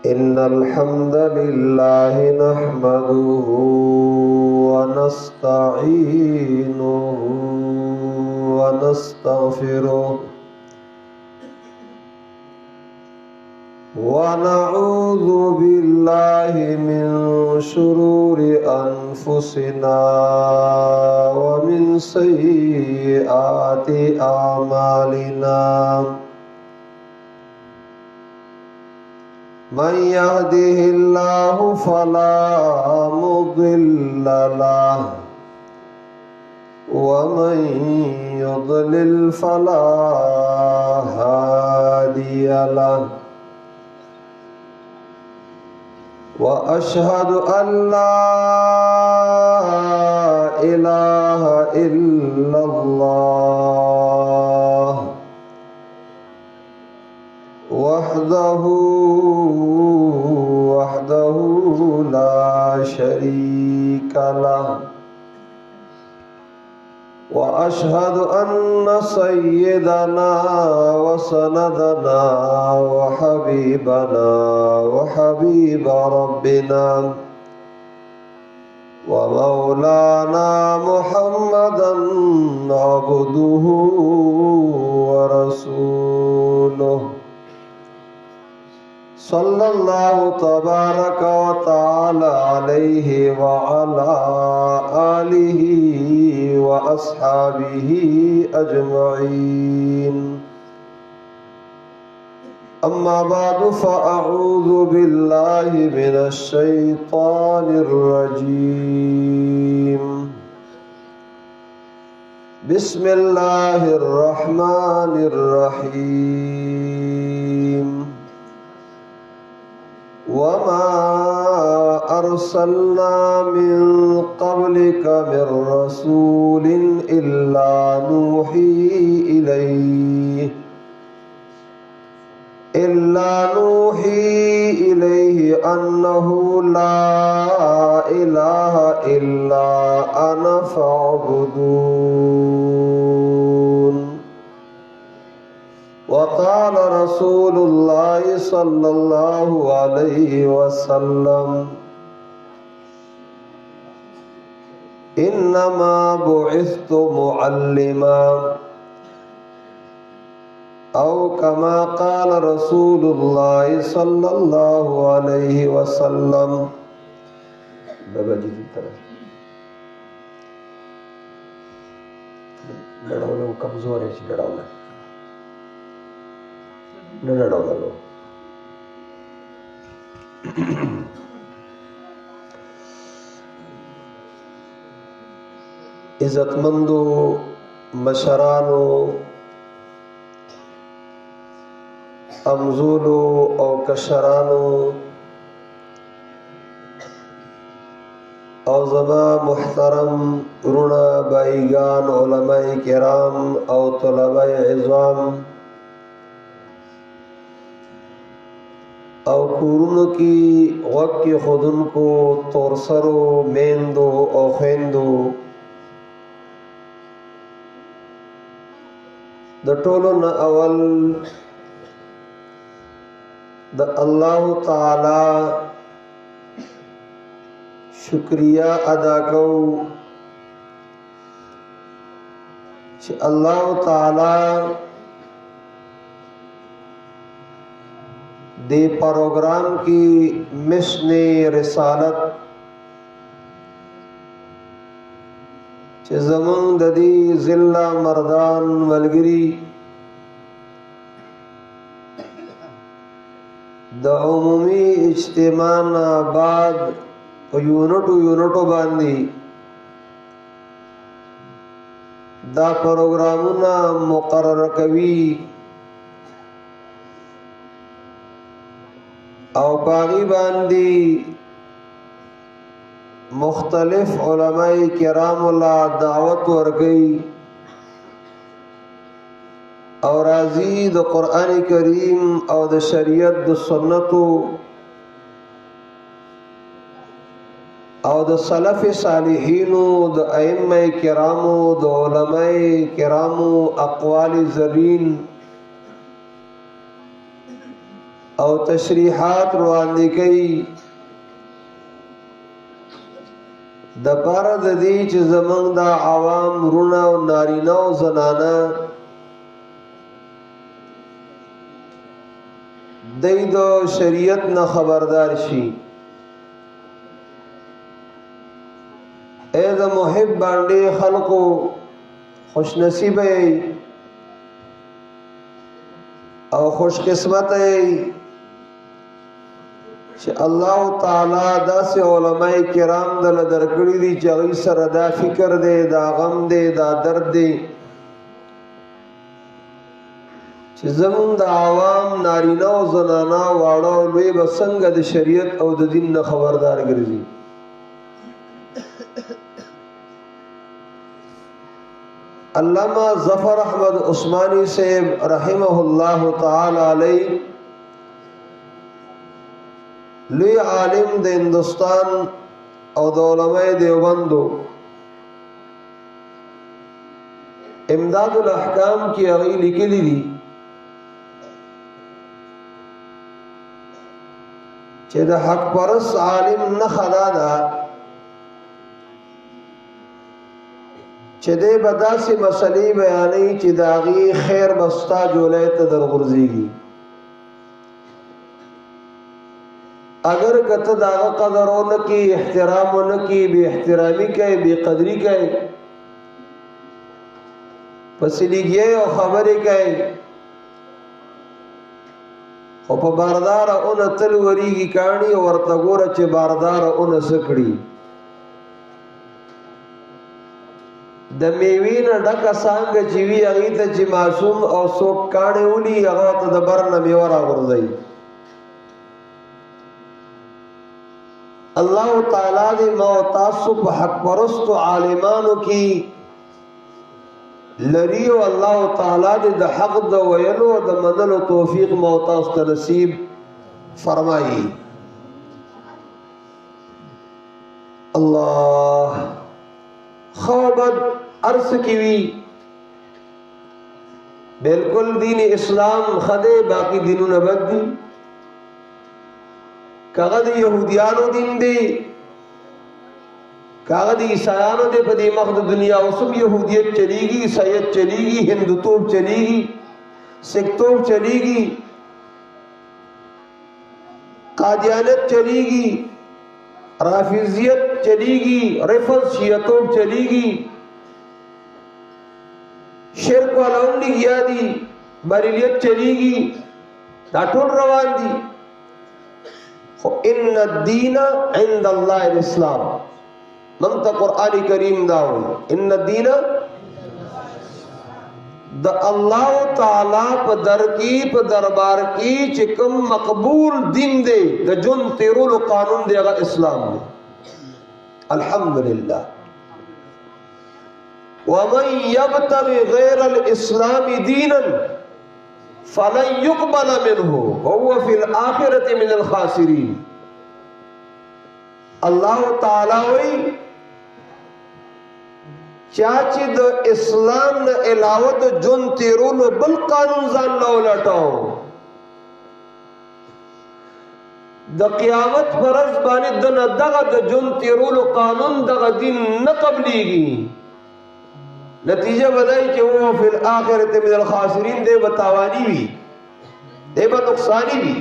إن الحمد لله نحمده ونستعينه ونستغفره ونعوذ بالله من شرور أنفسنا ومن سيئات أعمالنا من يهده الله فلا مضل له ومن يضلل فلا هادي له وأشهد أن لا إله إلا الله وحده لا شريك له وأشهد أن سيدنا وسندنا وحبيبنا وحبيب ربنا ومولانا محمدا عبده ورسوله صلى الله تبارك وتعالى عليه وعلى آله وأصحابه أجمعين أما بعد فأعوذ بالله من الشيطان الرجيم بسم الله الرحمن الرحيم وما أرسلنا من قبلك من رسول إلا نوحي إليه أنه لا إله إلا أنا فاعبدون وقال رسول الله صلى الله عليه وسلم إنما بعثت معلما أو كما قال رسول الله صلى الله عليه وسلم بابا جی کی طرف لڑاؤ لو کمزور ہے لڑاؤ نہ لڑاؤ لو عزتمندو مشرانو امزولو او کشرانو او زما محترم رونا بائیگان علماء کرام او طلباء عظام او کورونو کی غوږ کې خودونکو تورسرو میندو او خویندو د ټولو نه اول د الله تعالی شکریہ ادا کوو چې الله تعالی دے پروگرام کی مشن رسالت چې زمون د دې ضلع مردان ملګری د عمومي اجتماع بعد یونټو باندې دا پروګرامونه مقرر کوي او باغی باندې مختلف علماء کرام الله دعوت ورکړي او راضی د قران کریم او د شریعت د سنتو او د سلف صالحینو د ائمه کرامو د علماء کرامو اقوال زرین او تشریحات وړاندې کوي د پاره د دې چې زمونږ د عوام وروڼه او نارینه او زنانه دی د شریعت نه خبردار شي. اے د محب باندې خلقو خوش نصیب او خوش قسمت چې الله تعالی داسې علماء کرام دل درکړي دي چې هغوی سره دا فکر دی، دا غم دی، دا درد دی چې زمونږ د عوام نارینه او زنانه واړه او لوی به څنګه د شریعت او د دین نه خبردار ګرځي. علامہ ظفر احمد عثمانی صاحب رحمه الله تعالی علیہ لوی عالم د هندوستان او د علماء دیوبندو امداد الاحکام کی هغوی لیکلی دي چې د حق پرست عالم نښه دا ده چې دی به داسې مسلې بیانوي چې د هغې خیر به ستا جولی ته درغورځېږي. اگر که ته د هغه قدر ونه کړي، احترام ونه کړي، بې احترامي کوي، بې قدري کوي، پسې لګیې او خبرې کوي، خو په بارداره اونه تل ورېږي کاڼي او ورته ګوره چې بارداره اونه څه کړي. د میوې نه ډکه څانګه چې وي هغې ته چې معصوم او څوک کاڼې ولي هغه ته د بر نه میوه راغورځوي. الله تعالی دې ما او تاسو په حق پرستو عالمانو کې لري او الله تعالی دې د حق د ویلو او د منلو توفیق ما او تاسو ته نصیب فرمایي. الله خوبت عرص کی وی بالکل دین اسلام خدے باقی دینوں نہ بد دی کاغذ یہودیانو دین دی کاغذ عیسائیانو دے پدی مخد دنیا اسم یہودیت چلی گی، عیسائیت چلی گی، ہندوتوب چلی گی، سکتوب چلی گی، قادیانت چلی گی، رافضیت چلی گی، رفض شیعتوب چلی گی، شرک والاون لگیا دی، بریلیت چلی گی، دا ټول روان دی. خو ان الدین عند اللہ الاسلام منتا قرآن کریم داوی ان الدین دا اللہ تعالی پا در کی پا دربار کی چکم مقبول دین دے دا جن تیرول قانون دے اگر اسلام دے. الحمدللہ وَمَنْ يَبْتَغِ غَيْرَ الْإِسْلَامِ دِينًا فَلَنْ يُقْبَلَ مِنْهُ وَهُوَ فِي الْآخِرَةِ مِنَ الْخَاسِرِينَ. اللہ تعالیٰ وی چاچی دو اسلام نا علاوہ دو جن تیرولو بل قانون زان لو لٹاؤ دا قیامت فرض بانی دن دغا دا جن تیرولو قانون دغا دین نقبلی گی. نتیجہ بدائی کہ وہ فی الآخرت من الخاسرین دے بتاوانی بھی دے بنقصانی بھی.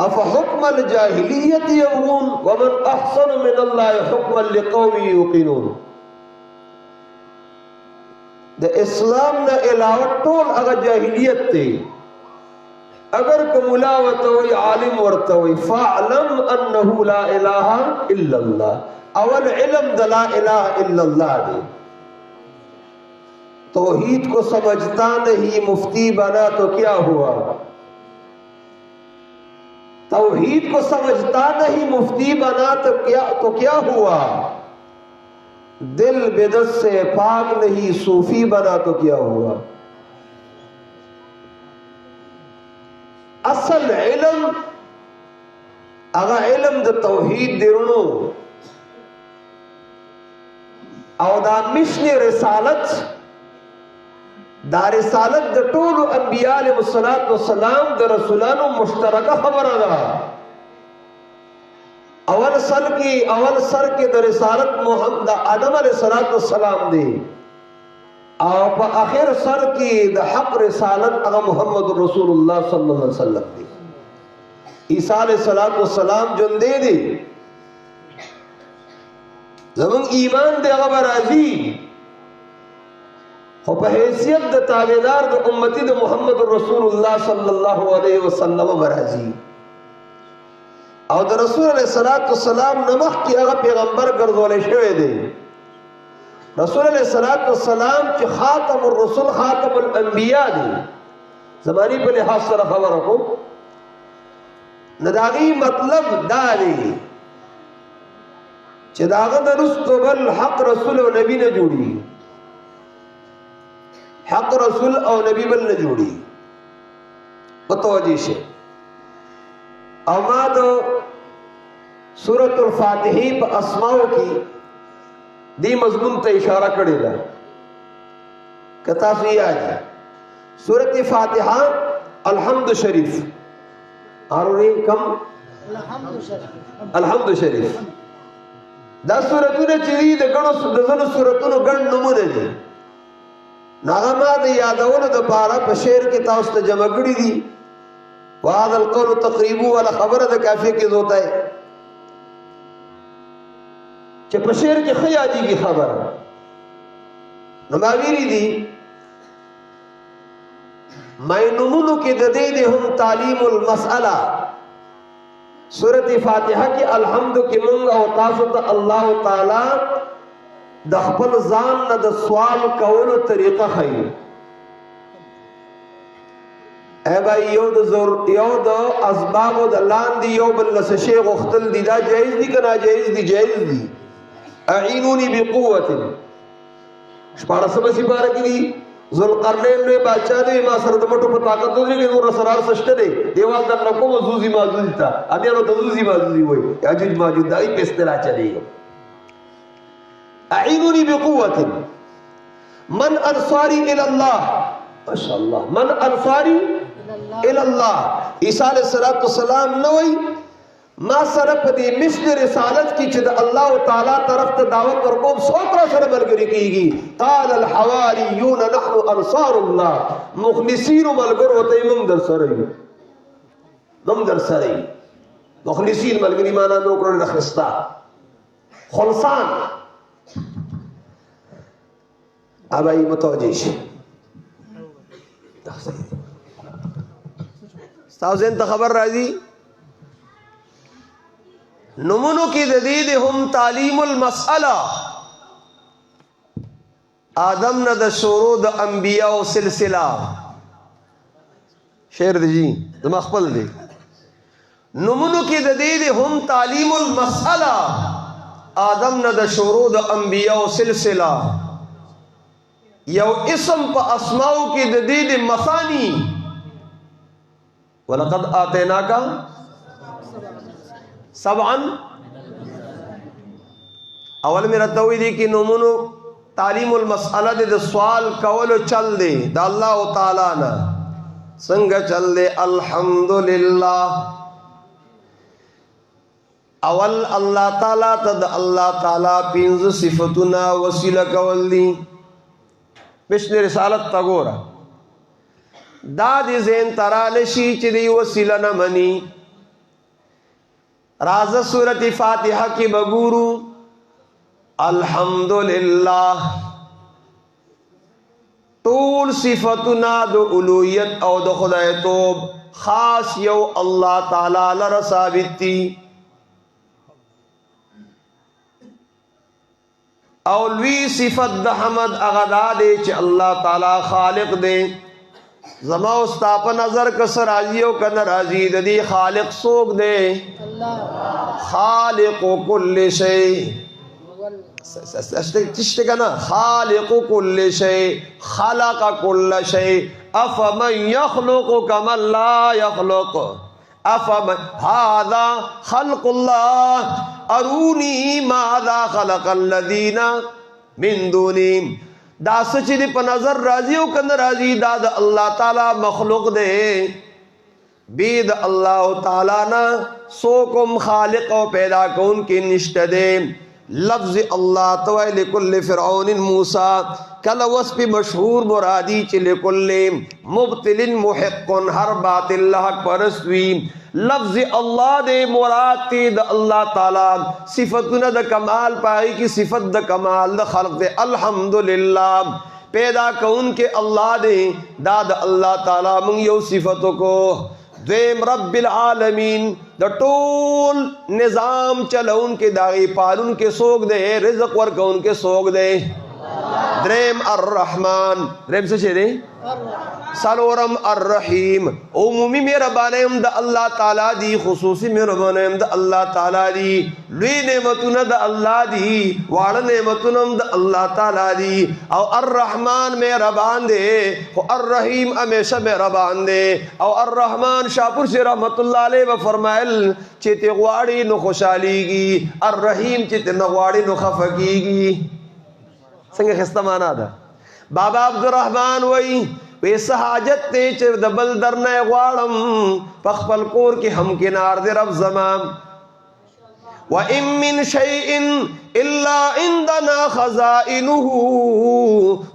افحکم الجاہلیت یبغون ومن احسن من اللہ حکما لقوم یوقنون. دا اسلام نا علاوہ ټول اگر جاہلیت تے اگر کملا ورتوی عالم ورتوی فاعلم انه لا الہ الا اللہ. اول علم دا لا الہ الا اللہ دے. توحید کو سمجھتا نہیں مفتی بنا تو کیا ہوا؟ توحید کو سمجھتا نہیں مفتی بنا تو کیا ہوا؟ دل بدعت سے پاک نہیں صوفی بنا تو کیا ہوا؟ اصل علم اگا علم دا توحید درنو او دا مشن رسالت دا رسالت د ټولو انبیاء علیهم السلام د رسولانو مشترکه خبره ده. اول سر کې د رسالت محمد آدم علیه السلام دی او په اخر سر کې د حق رسالت هغه محمد رسول الله صلی الله علیه وسلم دی. عیسی علیہ السلام ژوندی دی، زمون ایمان دی هغه به راځي، خو په حیثیت د تابعدار د امتی د محمد رسول الله صلی الله علیه وسلم به راځي. او د رسول علیہ السلام نه مخکې هغه پیغمبر ګرځولی شوی دی. رسول علیہ السلام چې خاتم الرسل خاتم الانبیاء دی، زمانی په لحاظ سره خبره کوم، نو د هغې مطلب دا دی چې د هغه نه وروسته بل حق رسول او نبي نه جوړي، حق رسول او نبی بل نه جوړي. متوجه شئ. او ما د سورۃ الفاتحه په اسماءو کې دی مضمون ته اشاره کړې ده. که تاسو یاد سورۃ فاتحه الحمد شریف اورئ کم الحمد شریف دا سورتونه چې دي د ګڼو سورتونو ګڼ نومونه دي. هغه ما د یادولو دپاره په شعر کې تاسو ته جمع کړي دي. وهذا القول تقریبو والا خبره د کافیه کې ہوتا ہے چې په شعر کې ښه یادېږي خبره. نو ما ویلي دي نومونو کې د دې هم تعلیم المسأله. سورۃ فاتحه کې الحمد کې مونږ او تاسو ته الله تعالی د خپل ځان نه د سوال کولو طریقه ښیي. اے بھائی یو د اسبابو د لاندې یو بل نه څه شی غوښتل دي، دا جایز دي که ناجایز دي؟ جایز دي. اعینونی بقوة شپاړسمه سپاره کې دي ذوالقرنین لوی بادشاہ دی، ما سره د مټو په طاقت ودرېږي، نور سره هر څه شته دی، دیوال درنه کومه زوزي مازوزي ته ادیانو ته زوزي مازوزي وایي، یاجوج ماجوج د هغې په اصطلاح چلېږم. اعینونی بقوة من انصاری الی الله. ماشاء الله. من انصاری الی الله. عیسی علیہ السلام نه وایي ما سره په دې مثل رسالت کې چې د الله تعالی طرف ته دعوت ورکوم څوک را سره ملګري کېږي؟ قال الحواریون نحن انصار الله. مخلصینو ملګرو ته موږ در سره یو، موږ در سره یو. مخلصین ملګري معنا مې وکړل د خستا خلصان. ابای متوجه شي ستاسو ذهن ته خبر راځي. نمونو کی ددید هم تعلیم المسئلہ. آدم نہ دا شروع دا انبیاء و سلسلہ. شعر دی جی دم اخبل دی. نمونو کی ددید هم تعلیم المسئلہ. آدم نہ دا شروع دا انبیاء و سلسلہ. یو اسم پا اسماؤ کی ددید مثانی. وَلَقَدْ آتَيْنَاكَ سبعن. اول میرا توی دی کی نمونو تعلیم المسئلہ دے سوال کولو چل دے دا اللہ تعالی نا سنگ چل دے. الحمدللہ اول اللہ تعالی تا دا اللہ تعالی پینز صفتنا وسیلہ کول دی. پشن رسالت تا گورا دا دی زین ترانشی چی دی وسیلہ نمانی. راز سورت فاتحہ کی بگورو الحمدللہ طول صفتنا دو علویت او دو خدای توب خاص یو اللہ تعالی لر ثابت تی. اولوی صفت دا حمد اغدا دے چھ اللہ تعالی خالق دے. زما استا پا نظر کس راضیو کا نرازی دی خالق سوک دے. خالق کل شئی تشتے کا نا خالق کل شئی خلق کل شئی افمن یخلق کمن لا یخلق افمن هذا خلق اللہ ارونی ماذا خلق الذین من دونیم. دا سچ دی په نظر راضی او کنه راضی دا د الله تعالی مخلوق دے بید اللہ تعالی نا سوکم خالق و پیدا کون کی نشت دے لفظ اللہ توئی لکل فرعون موسیٰ کل وصف مشہور مرادی چی لکل مبتل محق ہر باطل حق پرستوی لفظ اللہ دے مراد تی دا اللہ تعالی صفتنا دا کمال پائی کی صفت دا کمال دا خلق دے الحمدللہ پیدا کون کے اللہ دے دا اللہ تعالی منگ یو صفتوں کو دویم رب العالمین دا ټول نظام چلون کے داغی پالون کے سوگ دے رزق ورکون کے سوگ دے دریم الرحمن دریم سے چھے دے سلورم الرحیم عمومی مہربانیم دا اللہ تعالی دی خصوصی مہربانیم دا اللہ تعالی دی لوی نعمتون دا اللہ دی وعلا نعمتونم دا اللہ تعالی دی او الرحمن مہربان دے او الرحیم ہمیشہ مہربان دے او الرحمن شاپور سے رحمت اللہ علیہ و فرمائل چیتے غواری نو خوشحالی گی الرحیم چیتے نغواری نو خفقی گی سنگے خستہ مانا دا بابا عبدالرحمن ویسا حاجت تے چر دبل درنے غوارم پخپل کور کی ہم کنار دے رب زمان وَإِن مِّن شَيْءٍ إِلَّا عِندَنَا خَزَائِنُهُ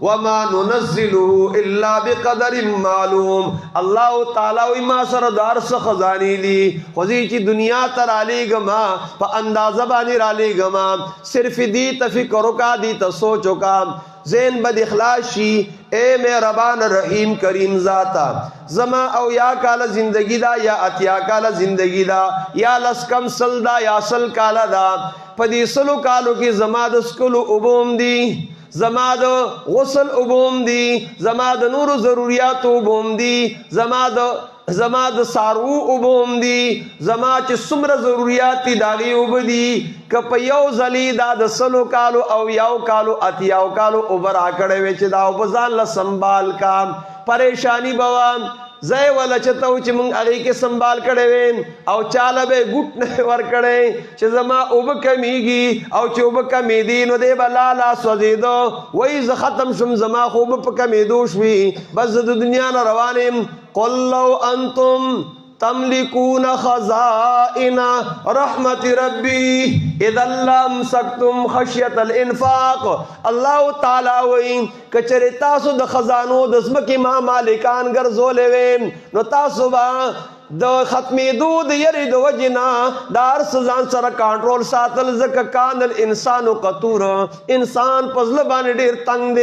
وَمَا نُنَزِّلُهُ إِلَّا بِقَدَرٍ مَّعْلُومٍ اللہ تعالیٰ وی ما سردار سے خزانی لی خوزی چی دنیا تر آلی گما پا اندازہ بانی رالی گما صرف دی تفکرو کا دی تسوچو کا زین بد اخلاصی اے مہربان رحیم کریم ذاتا زما او یا کالا زندگی دا یا اتیا کالا زندگی دا یا لسکم سل دا یا سل کالا دا پدی سلو کالو کی زما دا سکلو عبوم دی زما دا غسل عبوم دی زما دا نور ضروریات عبوم دی زما دا سارو عبوم دی زما چی سمر ضروریاتی داغی عب دی کپ یو زلی دا دا سلو کالو او یاو کالو اتیاو کالو عبر آکڑے ویچ دا عبزان لسنبال کا پریشانی بوام زائے والا چتاو چی منگ اگئی کے سنبال کڑے وین او چالا بے گھٹ نوے ور کڑے چی زما اوب کمیگی او چی اوب کمیدین و دے با لالا سوزیدو ویز ختم شم زما خوب پا کمیدوش وی بس دنیا نا روانیم قل لو انتم تملکون خزائن رحمت ربی اذا لم سکتم خشیت الانفاق اللہ تعالیٰ وین کچری تاسو د خزانو دزمکی ما مالکان گرزولے وین نو تاسو با د ختمی دود یری دو وجنا دار سزان سر کانٹرول ساتل زک کان الانسانو قطور انسان پزل بانی دیر تنگ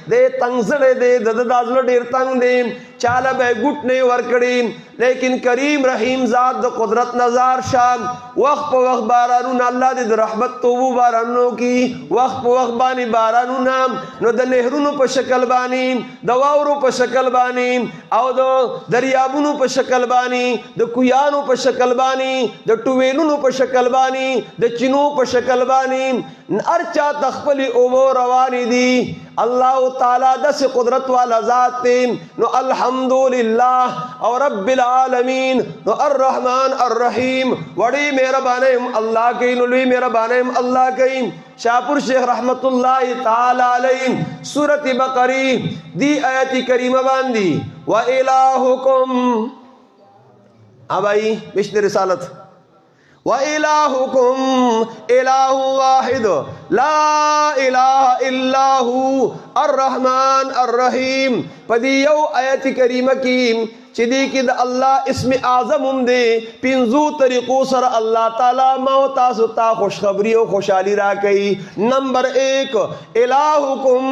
دے تنگ زڑے دے دازل دیر تنگ دے چالا بے گھٹنے ورکڑی لیکن کریم رحیم ذات دا قدرت نظار شام وقت پا وقت بارانون اللہ دے دا رحمت توبو بارانوں کی وقت پا وقت بانی بارانون نو دا نہرونو پا شکل بانی دا واورو پا شکل بانی او دا دریابونو پا شکل بانی دا کویانو پا شکل بانی دا ٹویلونو پا شکل بانی دا چنو پا شکل بانی ارچا تخپلی اوبو روانی دی اللہ تعالیٰ دس قدرت والا ذات تیم نو الحمدللہ اور رب العالمین نو الرحمن الرحیم وڑی میرا بانیم اللہ کئی نلوی میرا بانیم اللہ کئی شاپور شیخ رحمت اللہ تعالیٰ علیہ سورت بقری دی آیت کریمہ باندی وَإِلَاهُكُمْ آبائی مشن رسالت وَإِلَاهُكُمْ إِلَاهُ وَاحِدُ لَا إِلَاهَ إِلَّا هُوَ الرحمن الرحیم پدی یو آیت کریمہ کی چیدی کی دا اللہ اسم اعظم دے پینزو طریقوں سر اللہ تعالیٰ موتا ستا خوشخبری و خوشحالی را کئی نمبر 1 الہکم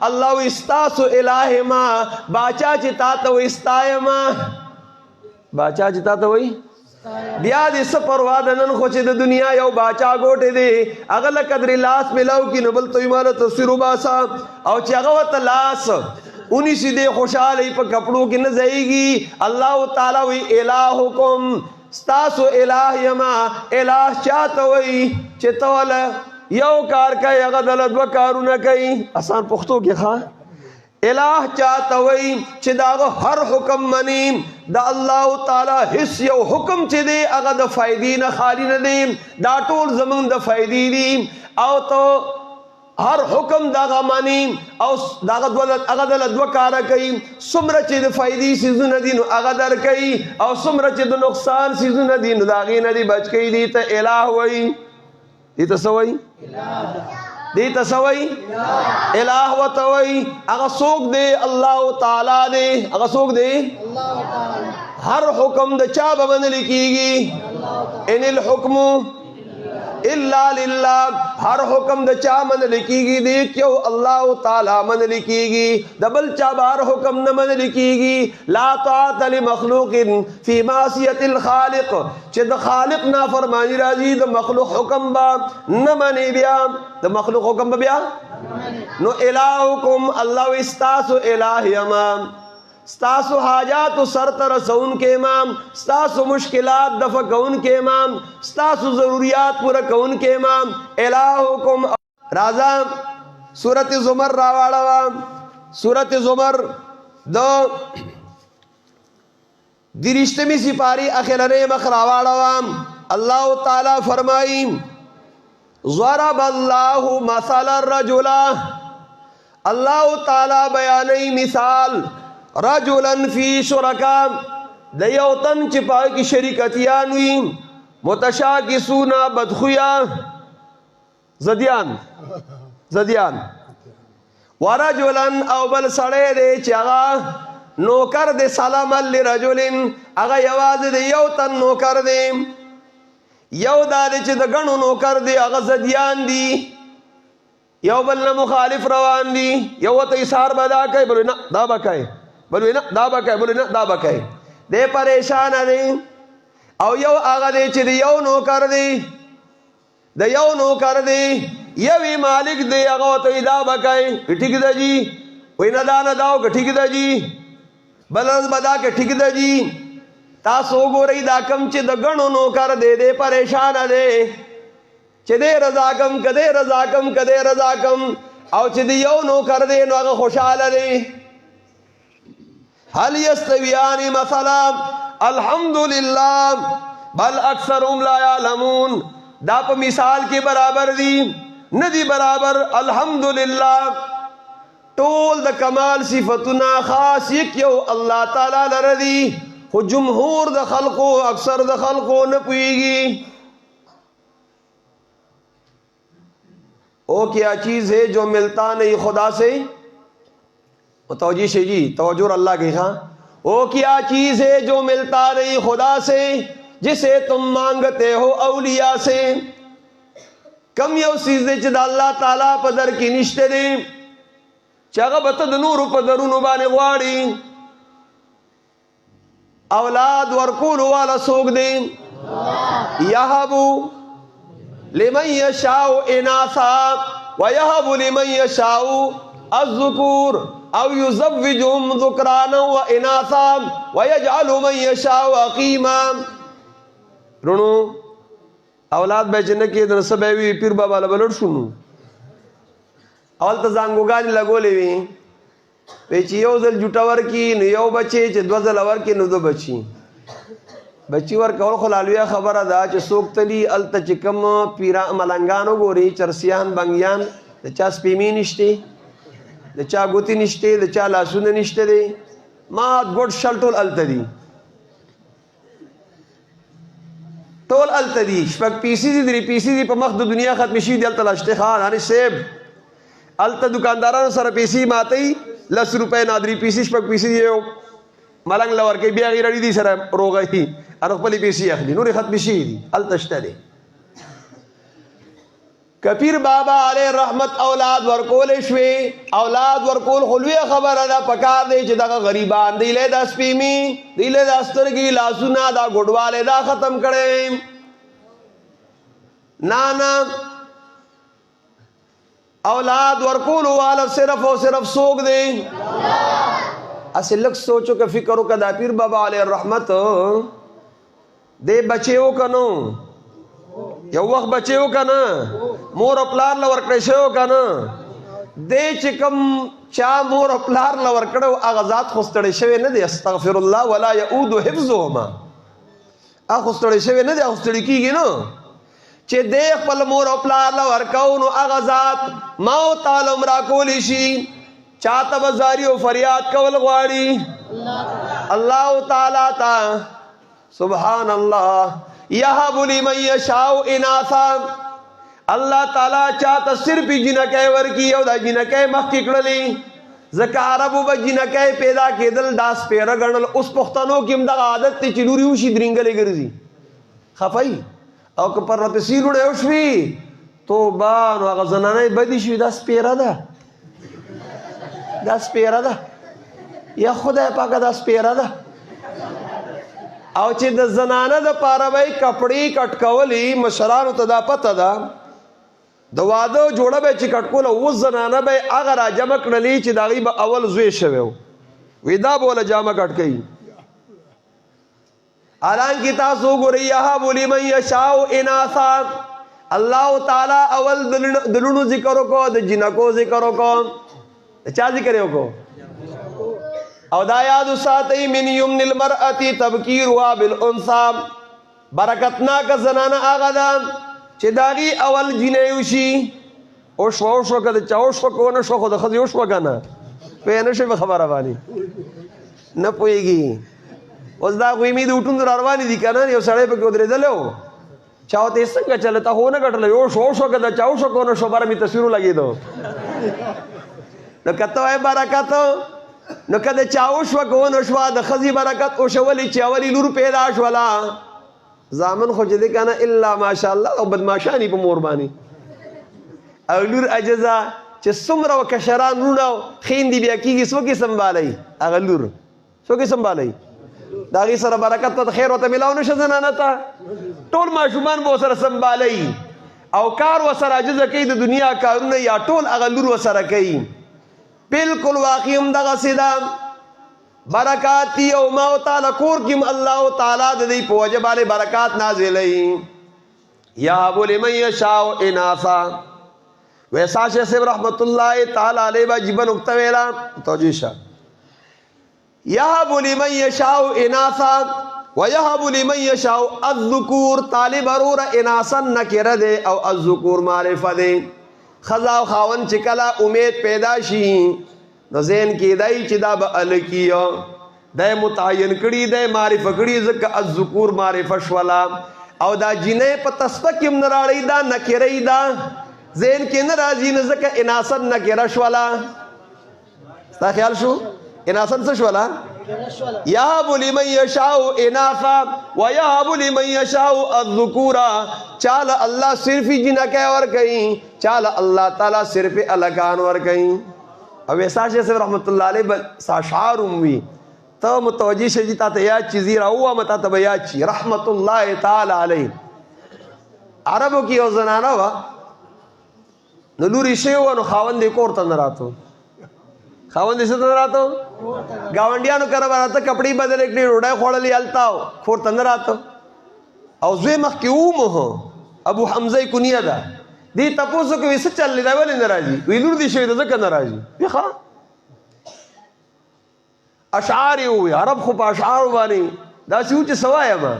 اللہ و استاسو الہ ما باچا چتا تو استائے ما باچا چتا تو وی بیا دی سپر وادنن خوچے دا دنیا یو باچا گوٹے دے اغل قدر لاس ملاو کی نبل تو ایمانا تفسیرو باسا او چی اغوات لاس انہی سی دے خوشحالی پا کپڑوں کی نزائی گی اللہ تعالیٰ وی الہکم ستاسو الہ یما الہ چاہتا وی چیتا والا یو کار کئی اغدلت و کارو نہ کئی آسان پختو کی خواہ الہ چاہتا وی چی داغو ہر حکم منیم دا اللہ تعالی حس یو حکم چی دے اگا دا فائدی نہ خالی نہ دیم دا ٹول زمان دا فائدی دیم او تو هر حکم داغه مانی او داغه دولت هغه د دوه کاره کوي څومره چې د فائدې سيزونه دي نو هغه در کوي او څومره چې د نقصان سيزونه دي نو داغه نه دي بچ کوي دي ته الہ وای دي ته سوي دي ته سوي الہ وتوي هغه څوک دی الله تعالی دی هغه څوک دی الله تعالی هر حکم د چا به منل کیږي ان الحكم الا لله ہر حکم د چا من لکیگی دی کیوں اللہ تعالی من لکیگی دبل چا بار حکم نہ من لکیگی لا طاعت لمخلوق فی معصیت الخالق چہ د خالق نا فرمانی راضی د مخلوق حکم با نہ منی بیا د مخلوق حکم با بیا نو الہکم اللہ استاسو الہ امام ستاسو حاجات سر رسون کے امام ستاسو مشکلات دفع کون کے امام ستاسو ضروریات پورا کون کے امام الہکم رازا سورت زمر راواڑا سورت زمر دو درشتمی سپاری اخیرنے مخراواڑا اللہ تعالی فرمائی ضرب اللہ مثل الرجل اللہ تعالی بیانی مثال رجلن فی شرکا د یو تن چې پای کې شریکتیان وي متشاکسون بدخویا زدیان ورجلن او بل سړی دی چې هغه نوکر دی سلام لرجلن هغه یوازې د یو تن نوکر دی یو دا دی چې د ګڼو نوکر دی هغه زدیان دي یو بل نه مخالف روان دي یو ته ایثار بدا کوي بل نه دا بکای بلوی نا دا بکای بلوی نا دا بکای دے پریشان دی او یو آغا دی چی دی یو نوکر دی دی یو نوکر دی یوی مالک دی آغا توی دا بکای ٹھیک دا جی وی ندا نداو که ٹھیک دا جی بلنز بدا که ٹھیک دا جی تاسو گو رئی دا کم چی دا گنو نوکر دی دے پریشان دی چی دے رضاکم کدے رضاکم کدے رضاکم او چی دی یو نوکر دی نو آغا خوشحال دی هل يستويان مثلا الحمدللہ بل اکثرهم لا يعلمون دا پا مثال کے برابر دی ندی برابر الحمدللہ طول دا کمال صفتنا خاص یک یو اللہ تعالی لردی خو جمہور دا خلقو اکثر دا خلقو نپوئیگی او کیا چیز ہے جو ملتا نہیں خدا سے توجہ سے جی توجہ اللہ کی ہاں وہ کیا چیز ہے جو ملتا نہیں خدا سے جسے تم مانگتے ہو اولیاء سے کم یو چیز دے چدا اللہ تعالیٰ پدر کی نشتے دے چاگا بتد نور پدرون بانے غواری اولاد ورکول والا سوگ دے یہبو لمن یشاؤ اناسا ویہبو لمن یشاؤ الذکور او یزوجهم ذکرانا و اناثا ویجعل من یشاء عقیما رونو اولاد بیچنکی در سبیوی پیر بابا لبلڑ شنو اول تا زانگوگانی لگو لیوی پیچی یو زل جوٹاور کی نو یو بچے چی دو زل اور کی نو دو بچی بچی ور کول خلالویا خبر ادا چی سوکتلی التا چکم پیرا ملنگانو گوری چرسیان بنگیان چا سپیمی نشتی د چا ګوتی نشته د چا لاسونه نشته دی ما ګډ شل ټول الته دي ټول الته دي شپږ پیسې دي درې پیسې دي په مخ د دنیا ختم شي دي الته لاشته خان هاني صاحب الته دکاندارانو سره پیسې ماتي 10 روپے نادری پیسې شپږ پیسې دی ملنګ لور کې بیا غیر دي سره روغي ان خپل پیسې اخلي نور ختم شي دي الته شته دي کپیر بابا علیہ رحمت اولاد ورکول شوی اولاد ورکول خلوی خبر ادا پکار دی چې دا غریبان دی له د سپیمی دی له د سترګي لاسونه دا ګډواله دا ختم کړي نانا اولاد ورکول والا صرف او صرف سوق دی اصل لک سوچو کہ فکر او کدا پیر بابا علیہ رحمت دے بچیو کنو یو وقت بچیو کنا مور اپلار لور کړشو کنا دې چې کم چا مور اپلار لور کړو اغزاد خوستړې شوی نه دی استغفر الله ولا يعود حفظهما اخستړې شوی نه دی خوستړې کیږي نو چې دې خپل مور او پلار له ورکو نو هغه ذات ما او تعالی را کولی شي چاته به زاری او فریاد کول غواړي الله تعالی تا سبحان الله یهب لمن یشاء اناثا الله تعالی چاته صرف جنکه ورکی او دا جنکه مخکې کړلې ځکه عربو به جنکه پیدا کېدل دا سپېره ګڼل اوس پښتنو کې هم دغه عادت دی چې لوري وشي درینګلې ګرځي خفای او که پرلپسې لوڼه وشوي توبه نو هغه زنانه بدې شوي دا سپېره ده دا سپېره ده یا خدای پاکه دا سپېره ده او چې د زنانه د پاره به یې کپړې کټ کولې مشرانو ته دا پته ده د واده جوړه به چې کټ کوله اوس زنانه به یې هغه راجمع کړلې چې د هغې به اول زوی شوی و وی دا به وله جامه کټ کوي حالانکې تاسو وګورئ یهب لمن یشاء اناثا الله تعالی اول د لوڼو ذکر وکړو د جنکو ذکر وکړو د چا ذکر یې وکړو او دا یاد ساتئ من یمن المرأة تبکیرها بالانثى برکتناک زنانه هغه ده چې د هغې اول جینۍ وشي وشوه که د چا وشوه که ونه شوه خو د ښځې وشوه که نه پوهې نه شوې په خبره باندې نه پوهېږي اوس دا غویمې د وټونو را روانې دي که نه یو سړی پکې ودرېدلی و چا ورته یې څنګه چله تا خو ونه ګټلی وشوه که د چا وشوه که ونه شوه باره مې تصویر ولګېدو نو که ته وایې برکت نو که د چا وشوه که ونه شوه د ښځې برکت وشولې چې اولې لور پیدا شوله زامن خو چې دی که نه الا ماشاءالله او بدماشانې په مور باندې او لور عجزه چې څومره کشران وروڼه خویندې بیا کېږي څوک یې سنبالوي هغه لور څوک یې سنبالوي د هغې سره برکت ته خیر ورته میلاو نه شه زنانه ته ټول ماشومان به ورسره سنبالوي او کار ورسره عجزه کوي د دنیا کارونه یا ټول هغه لور ورسره کوي بالکل واقعي هم دغسې ده برکات دی او ما تعالی کور کې الله تعالی د دې په وجه باندې برکات نازلوي یهب لمن یشاء اناثا ویسا شیخ صاحب رحمت الله تعالی علیه با جیبه نکته ویلا توجه شه یهب لمن یشاء اناثا ویهب لمن یشاء الذکور طالب ارور اناثا نکره ده او الذکور معرفه ده خزا او خاون چې کله امید پیدا شي نو ذهن کېدای چې دا به الکیو دا متعین کړي دا معرفه کړي ځکه الذکور معرفه شولا او دا جنې په تسبه کې هم نه راړی دا نکرې دا ذهن کې نه راځي نه ځکه اناسن نکره شولا ستا خیال شو اناسن څه شولا یهب لمن یشاء اناثا ویهب لمن یشاء الذکور چال الله صرف جنکه ور کوي چال الله تعالی صرف الکان ور کوي او ویسا شیخ صاحب رحمت الله علیه اشعار وی ته متوجی شې تا ته یاد چیزی راوه متا ته یاد چی رحمت الله تعالی علیه عربو کې یو زنانه وا نو لوري شی و نو خاوند یې کور ته نه راتو خاوند یې څه ته نه راتو ګاونډیانو کره راته کپڑے بدلې کړې ډوډۍ خوړلې التاو کور ته نه راتو او زوی مخکې ومه ابو حمزه کنیه ده دی تاسو کوي څه چل دی ولې ناراضي وی لور دي شوی ځکه ناراضي ښه اشعار وي عرب خو په اشعار باندې دا څه چې سوایا ما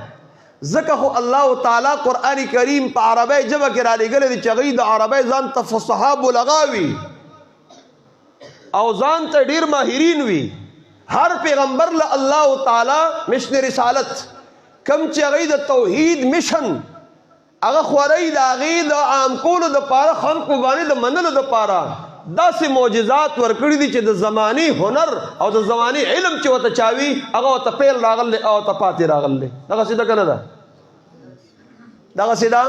ځکه خو الله تعالی قران کریم په عربی جبه کې را لګل دي چې غي د عربی ځان تفصحا بلغاوي او ځان ته ډیر ماهرین وي هر پیغمبر له الله تعالی مشن رسالت کم چې غي د توحید مشن هغه خوري د هغې د عام کولو دپاره خلکو باندې د منلو دپاره داسې معجزات ورکړي دي چې د زماني هنر او د زماني علم چې ورته چاوي هغه ورته پیل راغلی او ورته پاتې راغلی دغسې ده که نه ده دغسې ده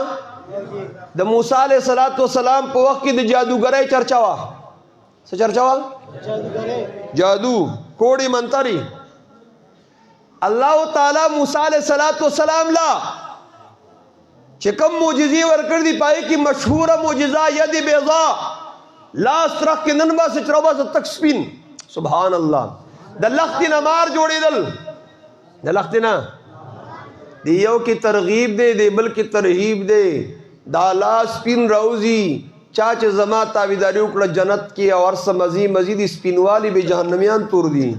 د موسی علیه السلام په وخت کې د جادوګرۍ چرچه وه څه چرچه وه جادو کوړی منتري الله تعالی موسی علیه السلام لا چې کوم معجزې ورکړې دي پای کې مشهوره معجزه ید بیضا لاس رخ کې نن باسه چروباسه تک سپین سبحان الله د لختې نه مار جوړېدل د لختې نه دی یو کې ترغیب دی دی بل کې ترهیب دی دا لاس سپین راوځي چا چې زما تابعداري وکړه جنت کې او هر څه مزید سپینوالی به جهنمیان تور دي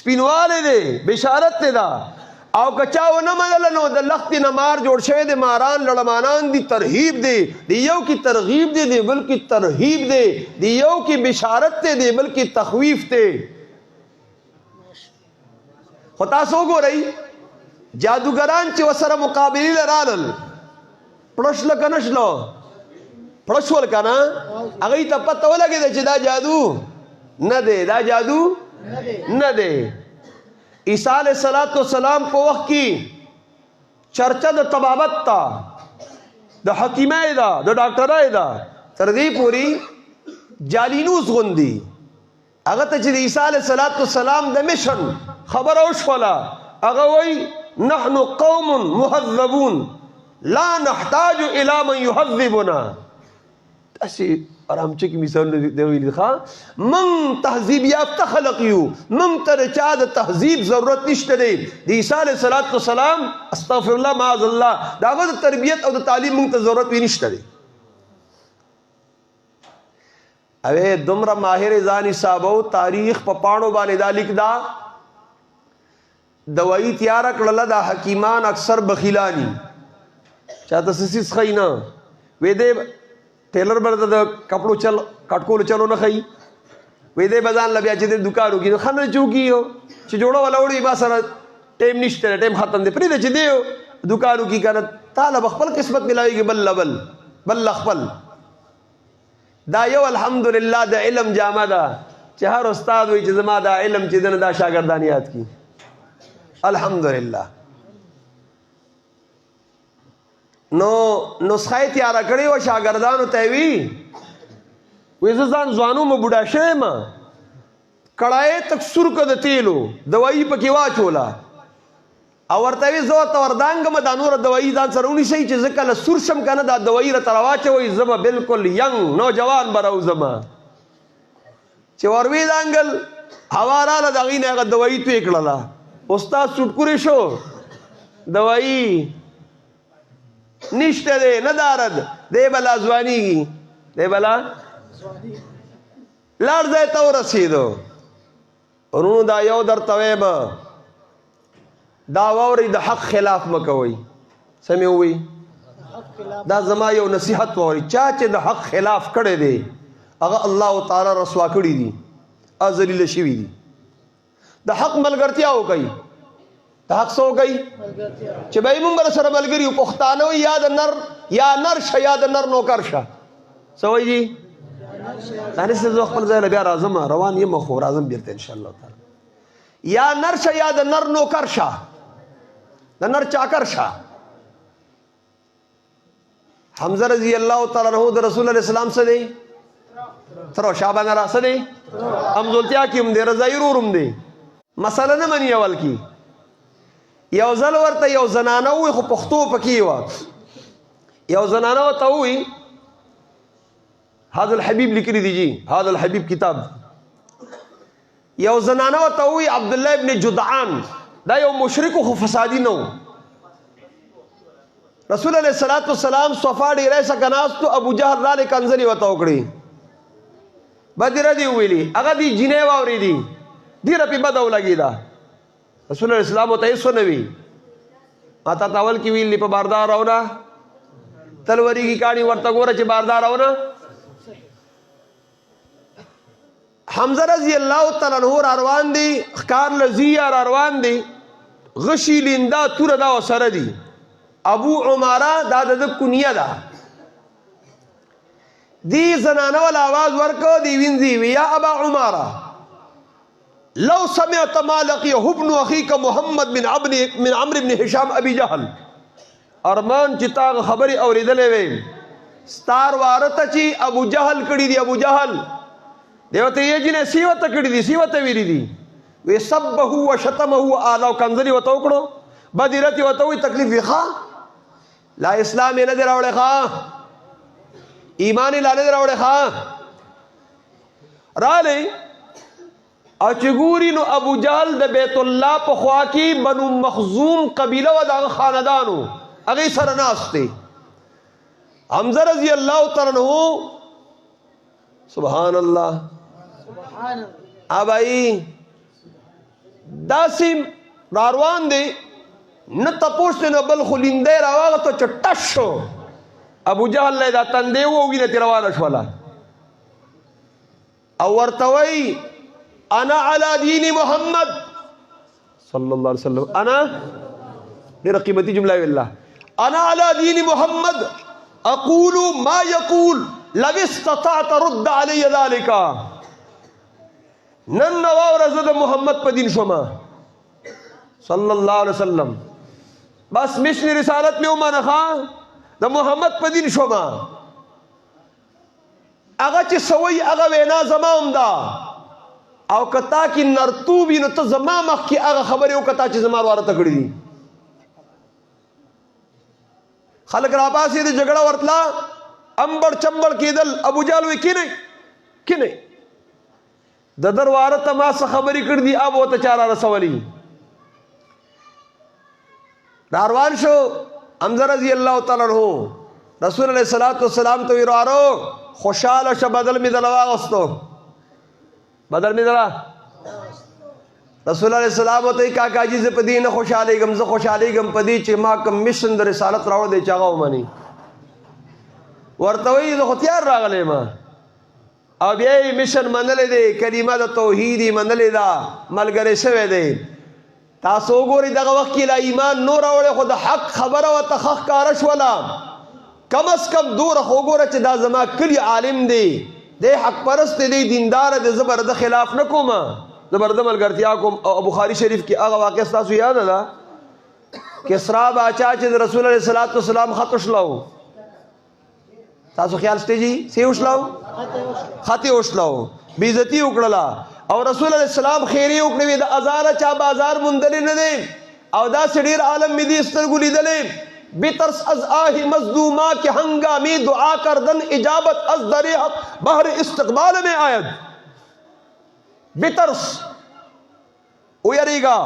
سپینوالی دی بشارت دی دا او کچاو نه منل نو د لختې نه مار جوړ شوی دی ماران لړمانان دي ترهیب دی دی یو کی ترغیب دی دی بل کی ترهیب دی دی یو کی بشارت دی دی بل کی تخویف دی خو تاسو وګورئ جادوګران چې ورسره مقابلې لرالل پړشله که نشله پړش ول که نه هغوی ته پته ولګېده چې دا جادو نه دی دا جادو نه دی عیسی علیه السلام په وخت کې چرچه د طبابت ته د حکیمۍ ده د ډاکټرۍ ده تر دې پورې جالینوس غوندي هغه ته چې د عیسی علیه السلام د مشن خبره وشوله هغه وایي نحن قوم مهذبون لا نحتاج الى من يهذبنا اسی آرامچه کی مثال دی ویلی خواه من تهذیب یافته خلق یو من تر چا د تهذیب ضرورت نشته دی د عیسی علیه السلام استغفر الله معاذ الله د هغه د تربیت او د تعلیم موږ ته ضرورت وی نشته دی اوی دومره ماهر ځان حسابو تاریخ په پاڼو باندې دا لیکدا دوايي تیار کړل دا حکیمان اکثر بخیلانی چاته سیس خینا وې دې ټیلر برته د کپړو چل کټکول چلو نه خي وې دې بزان لبیا چې د دکانو کې خنه چوکیو چې جوړه ولا وړي ما سره ټیم نشته ټیم ختم دی پرې چې دی دکانو کې کنه طالب خپل قسمت ملاويږي بل خپل دا یو الحمدلله د علم جامه ده چې هر استاد وي چې زما دا علم چې دنه دا شاګردان یاد کی الحمدلله نو نسخه تیار کړی و شاګردانو ته وی وې ځان ځوانو م بوډا شې ما کړای تک سر کده تیلو دوايي پکې واچولا او ورته وی زو ته وردانګ م د نور دوايي ځان سره ونی شي چې ځکه له سر شم کنه دا دوايي را ترواچوي زما بالکل ینګ نوجوان برو زما چې وروي دانګل حواراله دغې نه هغه دوايي تو کړلا استاد سټکوري شو دوايي نشته دی نه دارد دی بلا ځوانیږي دی بلا لار ځای ته ورسېدو ورونو دا یو درته وایم دا واورئ د حق خلاف مه کوئ څه مې ووایي دا زما یو نصیحت واورئ چا چې د حق خلاف کړی دی هغه الله تعالی رسوا کړي دي ذلیله شوي دي د حق ملګرتیا وکړئ د حق څه وکړئ چې به یې مونږ سره ملګري یو پښتانه وایي یا نر شه یا د نر نوکر شه څه وایي دي دا نه زه خپل ځای له بیا راځم روان یم خو راځم بېرته انشاءالله تعالی یا نر شه یا د نر نوکر شه د نر چاکر شه حمزه رضی الله تعالی عنہ د رسول الله اسلام څه دی تر شابه نه را څه دی همزولتیا کې هم دی رضایي ورورم دی مسله نه مني اول کې یو ځل ورته یو زنانه وي خو پښتو پکې وه یو زنانه ورته وي هذا الحبیب لیکلی دی جی هذا الحبیب کتاب یو زنانه ورته وي عبدالله ابن جدعان دا یو مشرک خو فسادي نه و رسول علیه السلام صفا ډیری څخه ناستو ابو جهل راله کنځلې ورته وکړې بدره دی ویلي هغه دی جینۍ واورېدي ډېره پې بده ولګېده رسول الله اسلام ته هېڅ ونه وي ما تا ته اول کې ویلي په باردار راونه تلوریږي کاڼي ورته ګوره چې باردار راونه حمزه رضی الله تعالی عنہ را روان دي ښکار له زیه را روان دي غشي لیندا توره دا ورسره دي ابو عماره دا د کنیه ده دی زنانه ول آواز ورکو دی وینځي یا ابا عماره لو سمعت ما لقيه ابن اخيك محمد من عمرو بن هشام ابي جهل ارمان چې تا خبري اوریدلې وې ستار وارته چې ابو جهل کړي دی ابو جهل دیوته یې جنې سیوته کړي دي سیوته ویری دي وې سبه وشتمه والا کنزلي وته وکړو بدیرتی وته وي تکلیف ښه لا اسلام نه دراوړې ښه ایمان لا نه دراوړې ښه رالی او چې ګوري نو ابو جهل د بیت الله په خوا کې بنو مخزوم قبیله و دغه خاندانو هغې سره ناست دی حمزه رضی الله تعالی عنہ سبحان الله ابای داسې راروان دی نه تپوس نه بل خو لیندی راواغته چې ټش شو. ابو جهل له دا تندې ووینه ترې روانه شوله او ورته وایي انا علی دین محمد صلی الله علیه وسلم. انا ډېره قیمتي جمله ویل انا علی دین محمد اقول ما یقول لو استطعت رد علی ذلك. نن واوره زه د محمد په دین شوم صلی الله علیه وسلم. بس مشن رسالت مې ومنه د محمد په دین شوم. هغه چې سوی هغه وینا زما هم ده او که تا کې نرتوب وي نو ته زما مخکې هغه خبرې وکړه چې زما وارته کړي دي. خلک راپاسې د جګړه ورتله امبړ چمبړ کېدل. ابو جهل وایي کینئ د در واره ته ما څه خبرې کړي دي اب ورته چا را رسولي. را روان شو حمزه رضی الله تعالی عنہ رسول علیه الصلاۃ والسلام ته ویرارو خوشاله شه بدل می دل واغستو بدل می دل. رسول علیه السلام ته کاکا جی ز پدی نه خوشاله غم ز خوشاله غم پدی چې ما کوم مشن د رسالت راوړ دی چاغه ومني. ورته وی زه ختیار راغلی ما او بیا مشن منلې دی کلمه د توحید منلې دا ملګری شوی دی. تاسو وګورئ دغه وخت کې لا ایمان نور راوړی خو د حق خبره ورته ښه ښکاره شوله. کم از کم دوره خو وګوره چې دا زما کلی عالم دی دی حق پرست دی دیندار دی زه به د خلاف نه کوم زه به د ملګرتیا کوم. او بخاري شریف کې هغه واقع ستاسو یاده ده کسرا باچا چې د رسول علیه الصلاۃ والسلام خط وشلو. تاسو خیال شته جی سی وشلو خط وشلو بې عزتي وکړله او رسول علیه السلام خیری وکړې د ازاره چا بازار موندلی نه دی او داسې ډېر عالم مې دي سترګو لیدلی بترس از آه مظلوما که هنگامی دعا کردن اجابت از در حق بحر استقبال میں آید. بترس ویریگا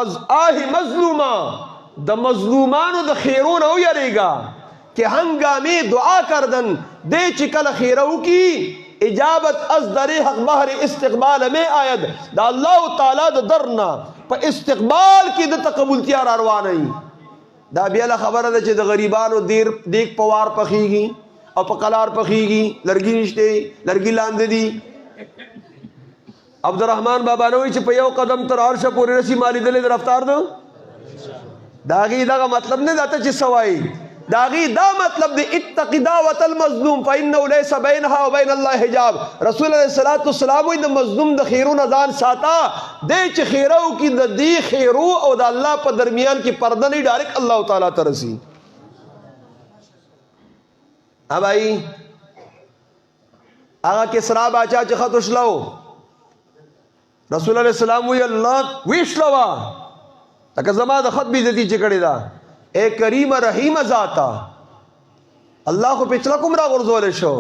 از آه مظلوما د مظلومانو د خیرون ویریگا که هنگامی دعا کردن دے چکل خیرو کی اجابت از در حق بحر استقبال میں آید. دا اللہ تعالی د درنا پا استقبال کی د تقبلتیا روانئی. دا بیا خبره ده چې د غریبانو دیګ په وار پخیږي او په قلار پخیږي لرګي نشته لرګي لاندې دي. عبدالرحمن بابا نوې چې په یو قدم تر عرشه پورې رسی مالی دلې د رفتار ده داغي دغه مطلب نه داته چې سوای داغي دا مطلب دی اتق دعوت المظلوم فانه ليس بينها وبين الله حجاب. رسول الله صلی الله علیه وسلم د مظلوم د خیرونو ځان ساته د چې خیرو کې د دې خیرو او د الله په درمیان کې پرده نه ډایرک الله تعالی ته رسی. ابای هغه کسرا باچا چې خط وشلو رسول الله السلام وی الله ویشلوا لکه زما د خط بی عزتی چې کړی دا اے کریم رحیم ذاتا الله خو پچلا کوم را غرزول شو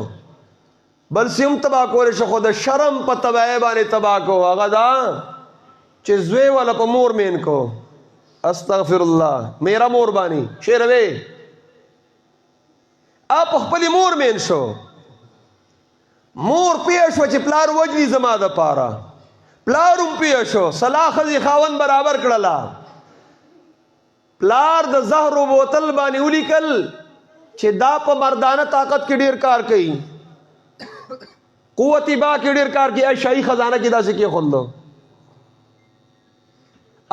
بل سیم تبا کول شو خود شرم په تبعی باندې تبا کو هغه دا چې زوی ولا په مور مین کو استغفر الله میرا مور باندې شیر وی اپ خپل مور مین شو مور پیښ و چې پلار وجلی زما د پاره پلارم پیښ صلاح خزي خاون برابر کړلا پلار د زهر بوتل باندې ولیکل چې دا په مردانه طاقت کې ډیر کار کوي قوت با کې ډیر کار کوي شاهي خزانه کې داسې کې خوندو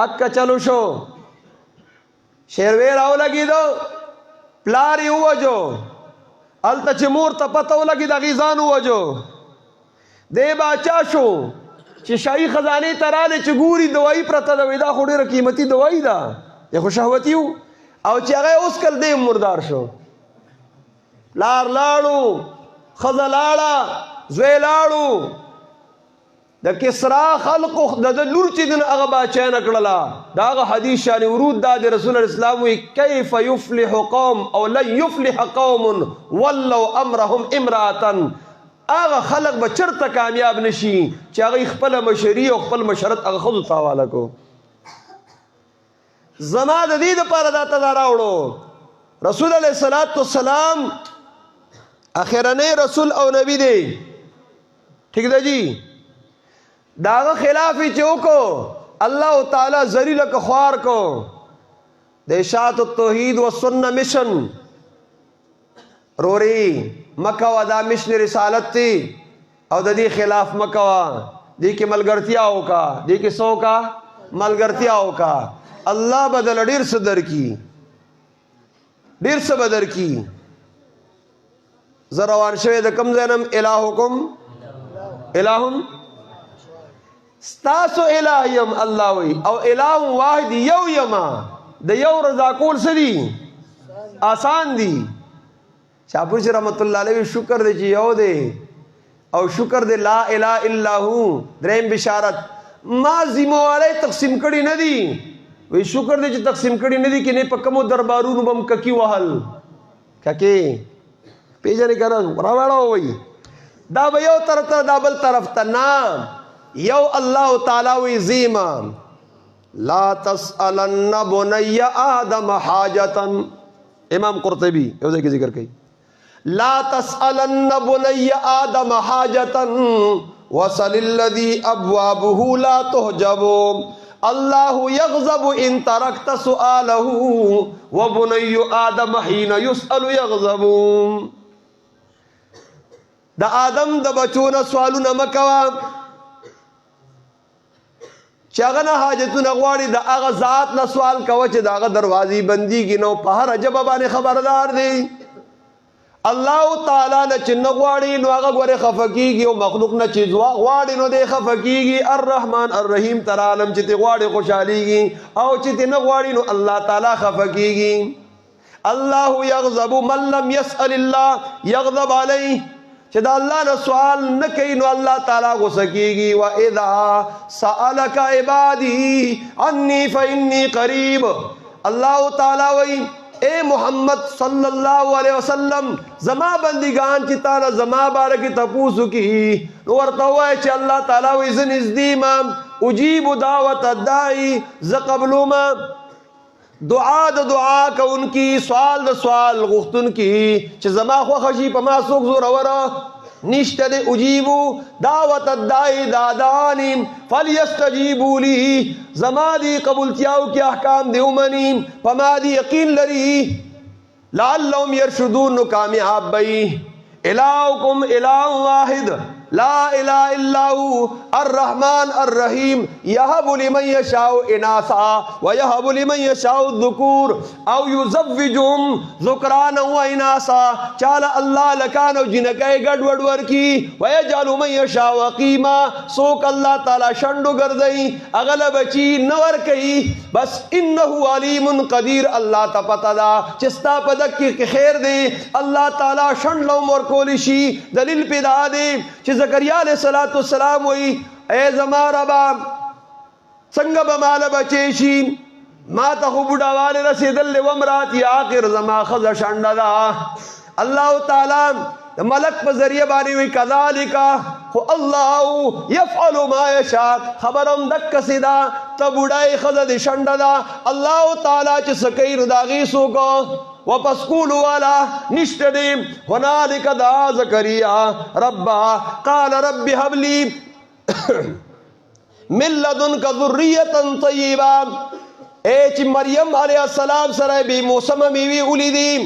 اکا چلو شو شیروی راو لگی دو پلاری ہوا جو التا چه مور تا پتاو لگی دا غیزان ہوا جو دے باچا شو چه شاہی خزانی ترانے چه گوری دوائی پرتا دوئی دا خوڑی را قیمتی دوائی دا یہ خو شہوتی ہو او چه اگئے اس کل دے مردار شو لار لاڑو خزا لاڑا زوی لاڑو دا کسرا خلقو دا لور چی دن اغا باچین اکڑلا دا اغا حدیث شانی ورود دا دی رسول اللہ السلام وی کیف یفلح قوم او لن یفلح قوم ولو امرهم امراتن اغا خلق با چرتا کامیاب نشی چی اغا اخپل مشری و اخپل مشرت اغا خود تاوالا کو زما دا دید پارا دا تداراوڑو رسول علیہ السلام اخیرنے رسول او نبی دے ٹھیک دا جی داغه خلافی چوکو اللہ تعالی ذلیل کو خوار کو د اشاعت التوحید والسنه مشن روري مکه وا دا مشن رسالت تی او د دې خلاف مکه وا دې کې ملګرتیا وکا دې کې سو کا ملګرتیا وکا الله بدل ډیر صدر کی ډیر څه بدر کی زروان شوی د کم زنم الہکم الہم ستاسو الہیم الله وی او الہ واحد یو یما د یو رضا کول سدي آسان دي شاپور رحمت الله علیه شکر دی چې یو دی او شکر دی لا اله الا هو دریم بشارت ما ذمہواری تقسیم کړي نه دي وی شکر دی چې تقسیم کړي نه دي کې نه پکمو دربارونو بم ککی وهل ککی پیژنې کړه راوړو وی دا به یو طرف ته دا بل طرف ته نام یو الله تعالی وی زیما لا تسألن بني آدم حاجة امام قرطبی یو ځای کې ذکر کوي لا تسألن بني آدم حاجة وصل الذي أبوابه لا تحجب الله يغضب إن تركت سؤاله وبني آدم حين يسأل يغضب دا آدم دا بچونا سوالونا مکوا چاگنا حاجتونا غواری دا آغا ذات نا سوال کوا چه دا آغا دروازی بندی کی نو پہر عجب بانی خبردار دی اللہ تعالی نا چه نغواری نو آغا گواری خفکی گی و مخلوق نا چه غواری نو دے خفکی گی الرحمن الرحیم ترالم چه تی غواری خوشحالی گی او چه تی نغواری نو اللہ تعالی خفکی گی اللہ یغضب من لم یسأل اللہ یغضب علیہ چې دا الله نه سوال نه کوي نو الله تعالی غوسه کیږي واذا سالك عبادي عني فاني قريب الله تعالی وی اے محمد صلی الله علیه وسلم زما بندگان چې تعالی زما بارک تپوسو کی ورته وای چې الله تعالی وی ز نږدې ما اجيب دعوت الداعي ز قبلما دعا د دعا کوونکی سوال د سوال غوښتونکی چې زما خو خشي په ما څوک زور وره نشته د اجيبو دعوت الداعي دادانی فليستجيبوا لي زما دی قبولتیاو کی احکام دی ومني پما دی یقین لري لعلهم يرشدون نو کامیاب بئی الہکم الہ واحد لا الہ الا هو الرحمن الرحیم یہب لمن یشاء اناسا ویہب لمن یشاء الذکور او یزوجهم ذکرانا و اناسا چالا اللہ لکانو جنکای گڑ وڑور کی ویجعل من یشاء وقیما سوک اللہ تعالی شنڈو گردئی اغل بچی نور کئی بس انہو علیم قدیر اللہ تا پتا دا چستا پدک کی خیر دے اللہ تعالی شنڈ لو مرکولشی دلیل پیدا دے چیز زکریا علیہ السلام وی اے زما ربا څنګه به مال بچی ما ته خو بوډاواله رسیدل ومراتی آخر زما خزه شنډه ده الله تعالی ملک په ذریعہ باندې وی کذالک خو الله يفعل ما یشاء خبرم دک سیدا ته بوډای خزه دي شنډه ده الله تعالی چې سکیر داغي سوکو وپسکول والا نشتدی هنالک دا زکریا ربا قال رب هب لي من لدنك ذریه طیبه اے چې مریم علیہ السلام سره بے موسم میوی ولیدی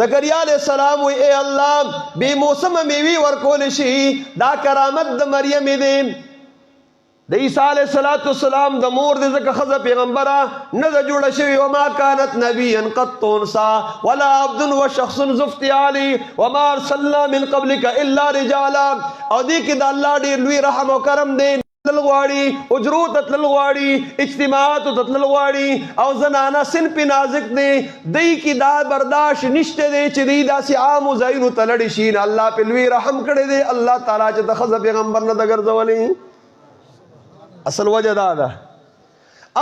زکریا علیہ السلام وی اے اللہ بے موسم میوی ورکول شي دا کرامت د مریم دی د عیسی علیہ السلام د مور د زکه خزه پیغمبره نه د جوړه شوی وما كانت نبيا قط انثى ولا عبد وشخص زفت علي وما ارسلنا من قبلك الا رجالا او دې کې د الله ډېر لوی رحم او کرم دی تلغواړي اجرو تلغواړي اجتماعات تلغواړي او زنانا سن په نازک دی دای کی دا برداشت نشته دی چې دی داسې عام زین تلړی شي الله په لوی رحم کړی دی الله تعالی چې د خزه پیغمبر نه دګرځولې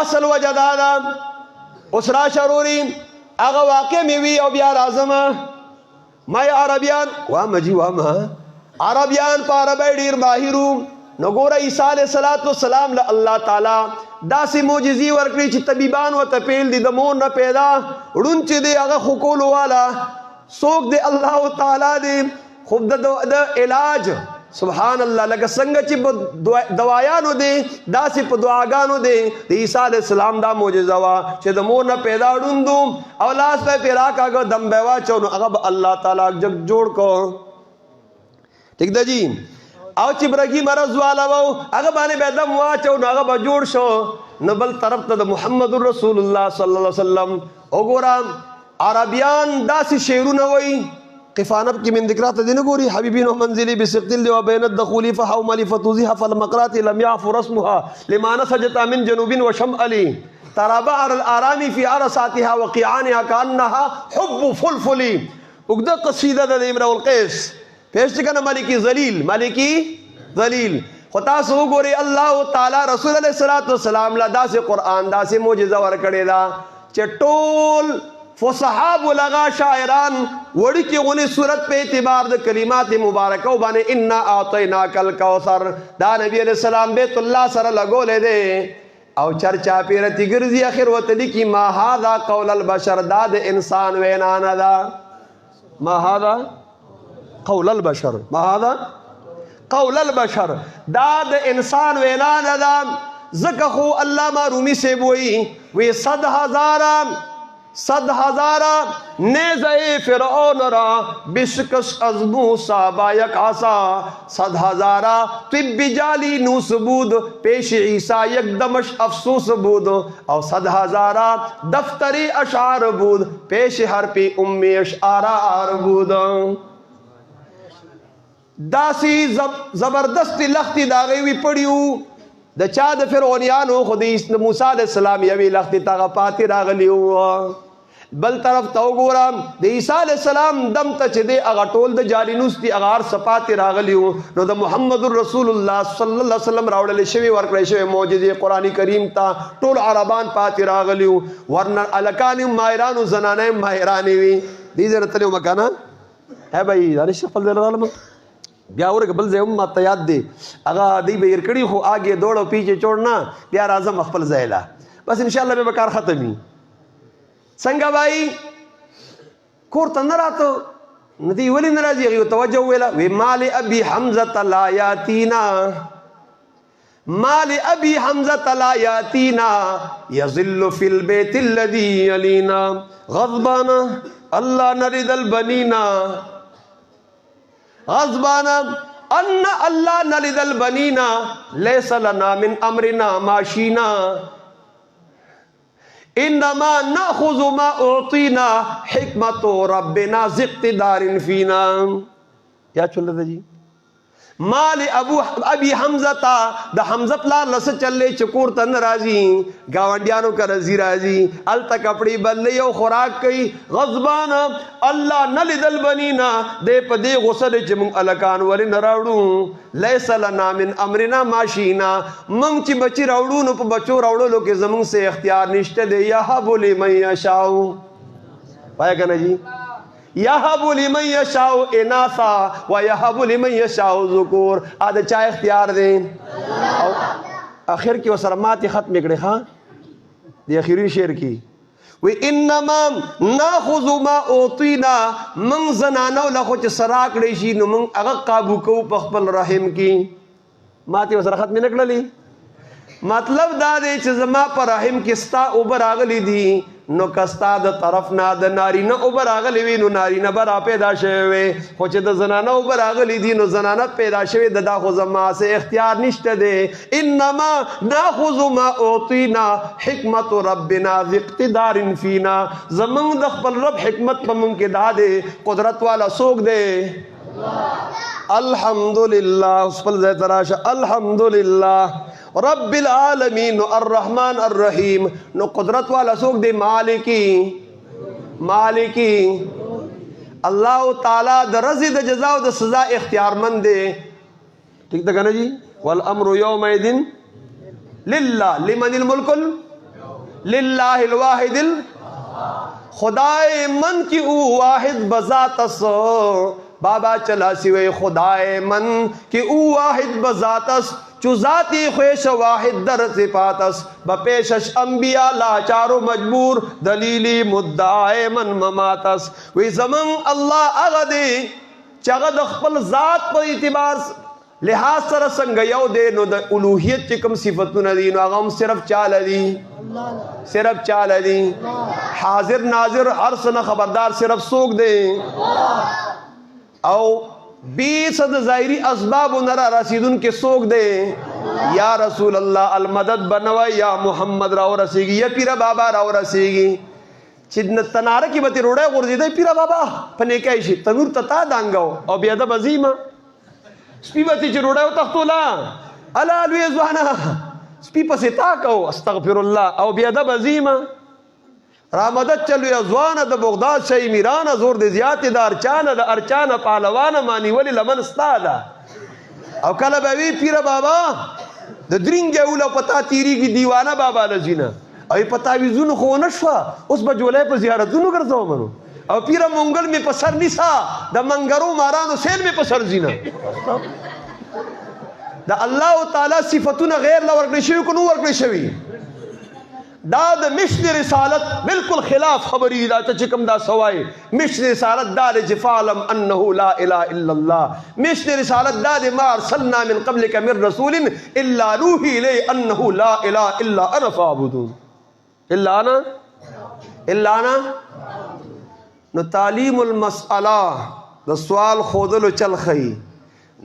اصل وجه دادا اسرا شروري هغه واقع میوي او بیا راځم ما عربیان وامجي وامه عربیان په عربی ډیر ماهرو نو ګوره عیسی علیہ السلام له الله تعالی داسې معجزې ورکړي چې طبيبان ورته پیل دي د مور نه پیدا وړون چې دی هغه حقول والا څوک دی الله تعالی دی خود د علاج سبحان الله. لکه څنګه چې په دوايانو دی داسې په دعاګانو دی. د عیسی علیه السلام دا معجزه وه چې د مور نه پیدا ړوند او لاس به پرې راکاږه دم به واچو نو هغه به الله تعالی جوړ کو. ٹھیک ده جی. او چې برګي مرض والا وو هغه باندې به دم واچو نو هغه به جوړ شو. نو بل طرف ته د محمد رسول الله صلی الله علیه وسلم وګورم عربیان داسې شعرونه وایي. قفانب کی من ذکرات دین گوری حبیبین و منزلی بسقتل و بین الدخول فحوملی فتوزیها فالمقرات لم يعف رسمها لما نسجت من جنوب و شمالی ترى بحر الآرام في عرصاتها وقيعانها كأنها حب فلفلی. اگدہ قصیدہ دا امرؤ القیس پیش کنا مالکی ذلیل مالکی ذلیل. خطا سو گوری اللہ تعالی رسول علیہ السلام لا دا سے قرآن دا سے معجزہ ورکڑے دا چٹول فصحاب لغا شاعران وڑی کی غنی صورت پہ اعتبار دا کلمات مبارکہ بانے انا اعطیناک الکوثر دا نبی علیہ السلام بیت اللہ سر لگو لے دے او چرچا پیرتی گرزی اخر وطلی کی ما هذا قول البشر دا دا انسان وینانا دا ما هذا قول البشر ما هذا قول البشر دا دا انسان وینانا دا زکخو علامہ رومی سے بوئی وی 100,000 نیزہ فرعون را بشکش از موسیٰ بایک عصا 100,000 طب جالی نوس بود پیش عیسیٰ یک دمش افسوس بود او 100,000 دفتری اشعار بود پیش حرپی امی اشعار بود. داسی زبردستی لختی داغیوی پڑیو د چا د فرعونیانو خو د موسی علیہ السلام یوی لختی تاغه پاتی راغلیو. بل طرف ته وګورم د عیسی علیہ السلام دم ته چې دی هغه ټول د جالینوس دی هغه هر صفات راغلیو. نو د محمد رسول الله صلی الله علیه وسلم راوړل شوی ورکړی شوی معجزې قرآن کریم ته ټول عربان پاتې راغلیو. ورنه الکان ماهرانو زنانه ماهرانې وي دې زره تلو مکانه اے بھائی دا نشه خپل درالم بیا ورګ بل ځای هم ماته یاد دی هغه دی به ورکړي خو آګه دوړو پیچھے چوڑنا بیا راځم خپل ځای لا بس ان شاء الله به کار ختمي. څنګه بھائی کور ته نه راته ندی ولی ناراضی غي توجه ویلا وی مال ابي حمزه لا یاتینا مال ابي حمزه لا یاتینا يظل في البيت الذي يلينا غضبانا الله نريد البنينا غضبانا ان الله نريد البنينا ليس لنا من امرنا ماشينا انما ناخذ ما اعطينا حکمت ربنا اقتدار فينا. کیا چل رہا جی مال ابی حمزہ تا دا حمزہ پلا لس چلے چکور تن راضی گاونڈیانو کا رضی راضی ال تک کپڑی بدلی او خوراک کئی غضبان اللہ نلدل بنینا دے پدے غسل چمون الکان ولی نراوڑو لیس لنا من امرنا ماشینا منگ چی بچی راوڑو نو پا بچو راوڑو لو کے زمون سے اختیار نشتے دے یہب لمن یشاؤ پایا کنا جی یہب لمن یشاء اناثا و یہب لمن یشاء ذکور آدھے چاہ اختیار دیں. آخر کی وسرمات ختم اکڑے ہاں دی آخری شعر کی وی انما ناخذ ما اوطینا من زنانو لخوچ سراک ریشی نو من اغا قابو کو پخپل رحم کی ماتی وسر ختم نکڑ لی مطلب دا دے چھ زما پر رحم کستا اوبر آگلی دی نو کستا د طرف نا د نارینه اوبر آغلی وی نو نارینه برا پیدا شوی خو چې د زنانه اوبر آغلی دی نو زنانه پیدا شوی د دا خو زما سے اختیار نشته دی. انما ناخذ ما اعطینا حکمت ربنا ذی اقتدار فینا زمون د خپل رب حکمت په مونږ کې دا دی قدرت والا څوک دی الحمدللہ خپل ځای تراشه الحمدللہ رب العالمین الرحمن الرحیم نو قدرت والا سوک دے مالکی مالکی اللہ تعالی دا رضی دا جزا و دا سزا اختیار مند دے. ٹھیک تا کہنا جی والامر یومئذ للہ لمن الملک للہ الواحد خدائے من کی او واحد بذات اس بابا چلا سوے خدائے من کی او واحد بذات اس چو ذاتی خویش واحد در صفاتس بپیشش انبیاء لاچارو مجبور دلیلی مدعائے من مماتس وی زمن اللہ اغدی چاگد اخپل ذات پر اعتبار لحاظ سره څنګه یو دی نو د الوهیت چې کوم صفتونه دي نو هغه هم صرف چاله دي صرف چاله دي حاضر ناظر هر څه نه خبردار صرف څوک دی او بیس د ظاهري اسباب نه را رسیدونکي څوک دی یا رسول الله المدد بنوي یا محمد را ورسیږي یا پیر بابا را ورسیږي چې تناره کې به تې روډۍ غورځېدی پیر بابا په نیکۍ شي تنور ته تا دانګو او بیا د بزیمه سپی به چې روډۍ وتښتوله الا لویې ځوانه سپی پسې تا کو استغفر الله او بیا د بزیمه رامدد چلو یا ځوانه د بغداد شي میرانه زور د زیاتې د ارچانه د ارچانه پهلوانه مانی ولې لمن ستا ده او کله به وی پیر بابا د درینګې اوله پتا تیریږي دیوانه بابا لزینه او پتا ویزونو خو نه شوه اوس به جولای په زیارتونو ګرځوم نو او پیره مونګل می په سر نیسا د منګرو مارانو سیل می په سر زینه د الله تعالی صفاتونه غیر لا ورکړي شوی کو نو ورکړي شوی دا د مشن رسالت بالکل خلاف خبري دا چې کوم دا سوای مشن رسالت دا چې فعلم انه لا اله الا الله مشن رسالت دا ما ارسلنا من قبلك من رسول الا نوحي اليه انه لا اله الا انا فاعبدون الا انا نو تعلیم المسأله د سوال خودلو چل خي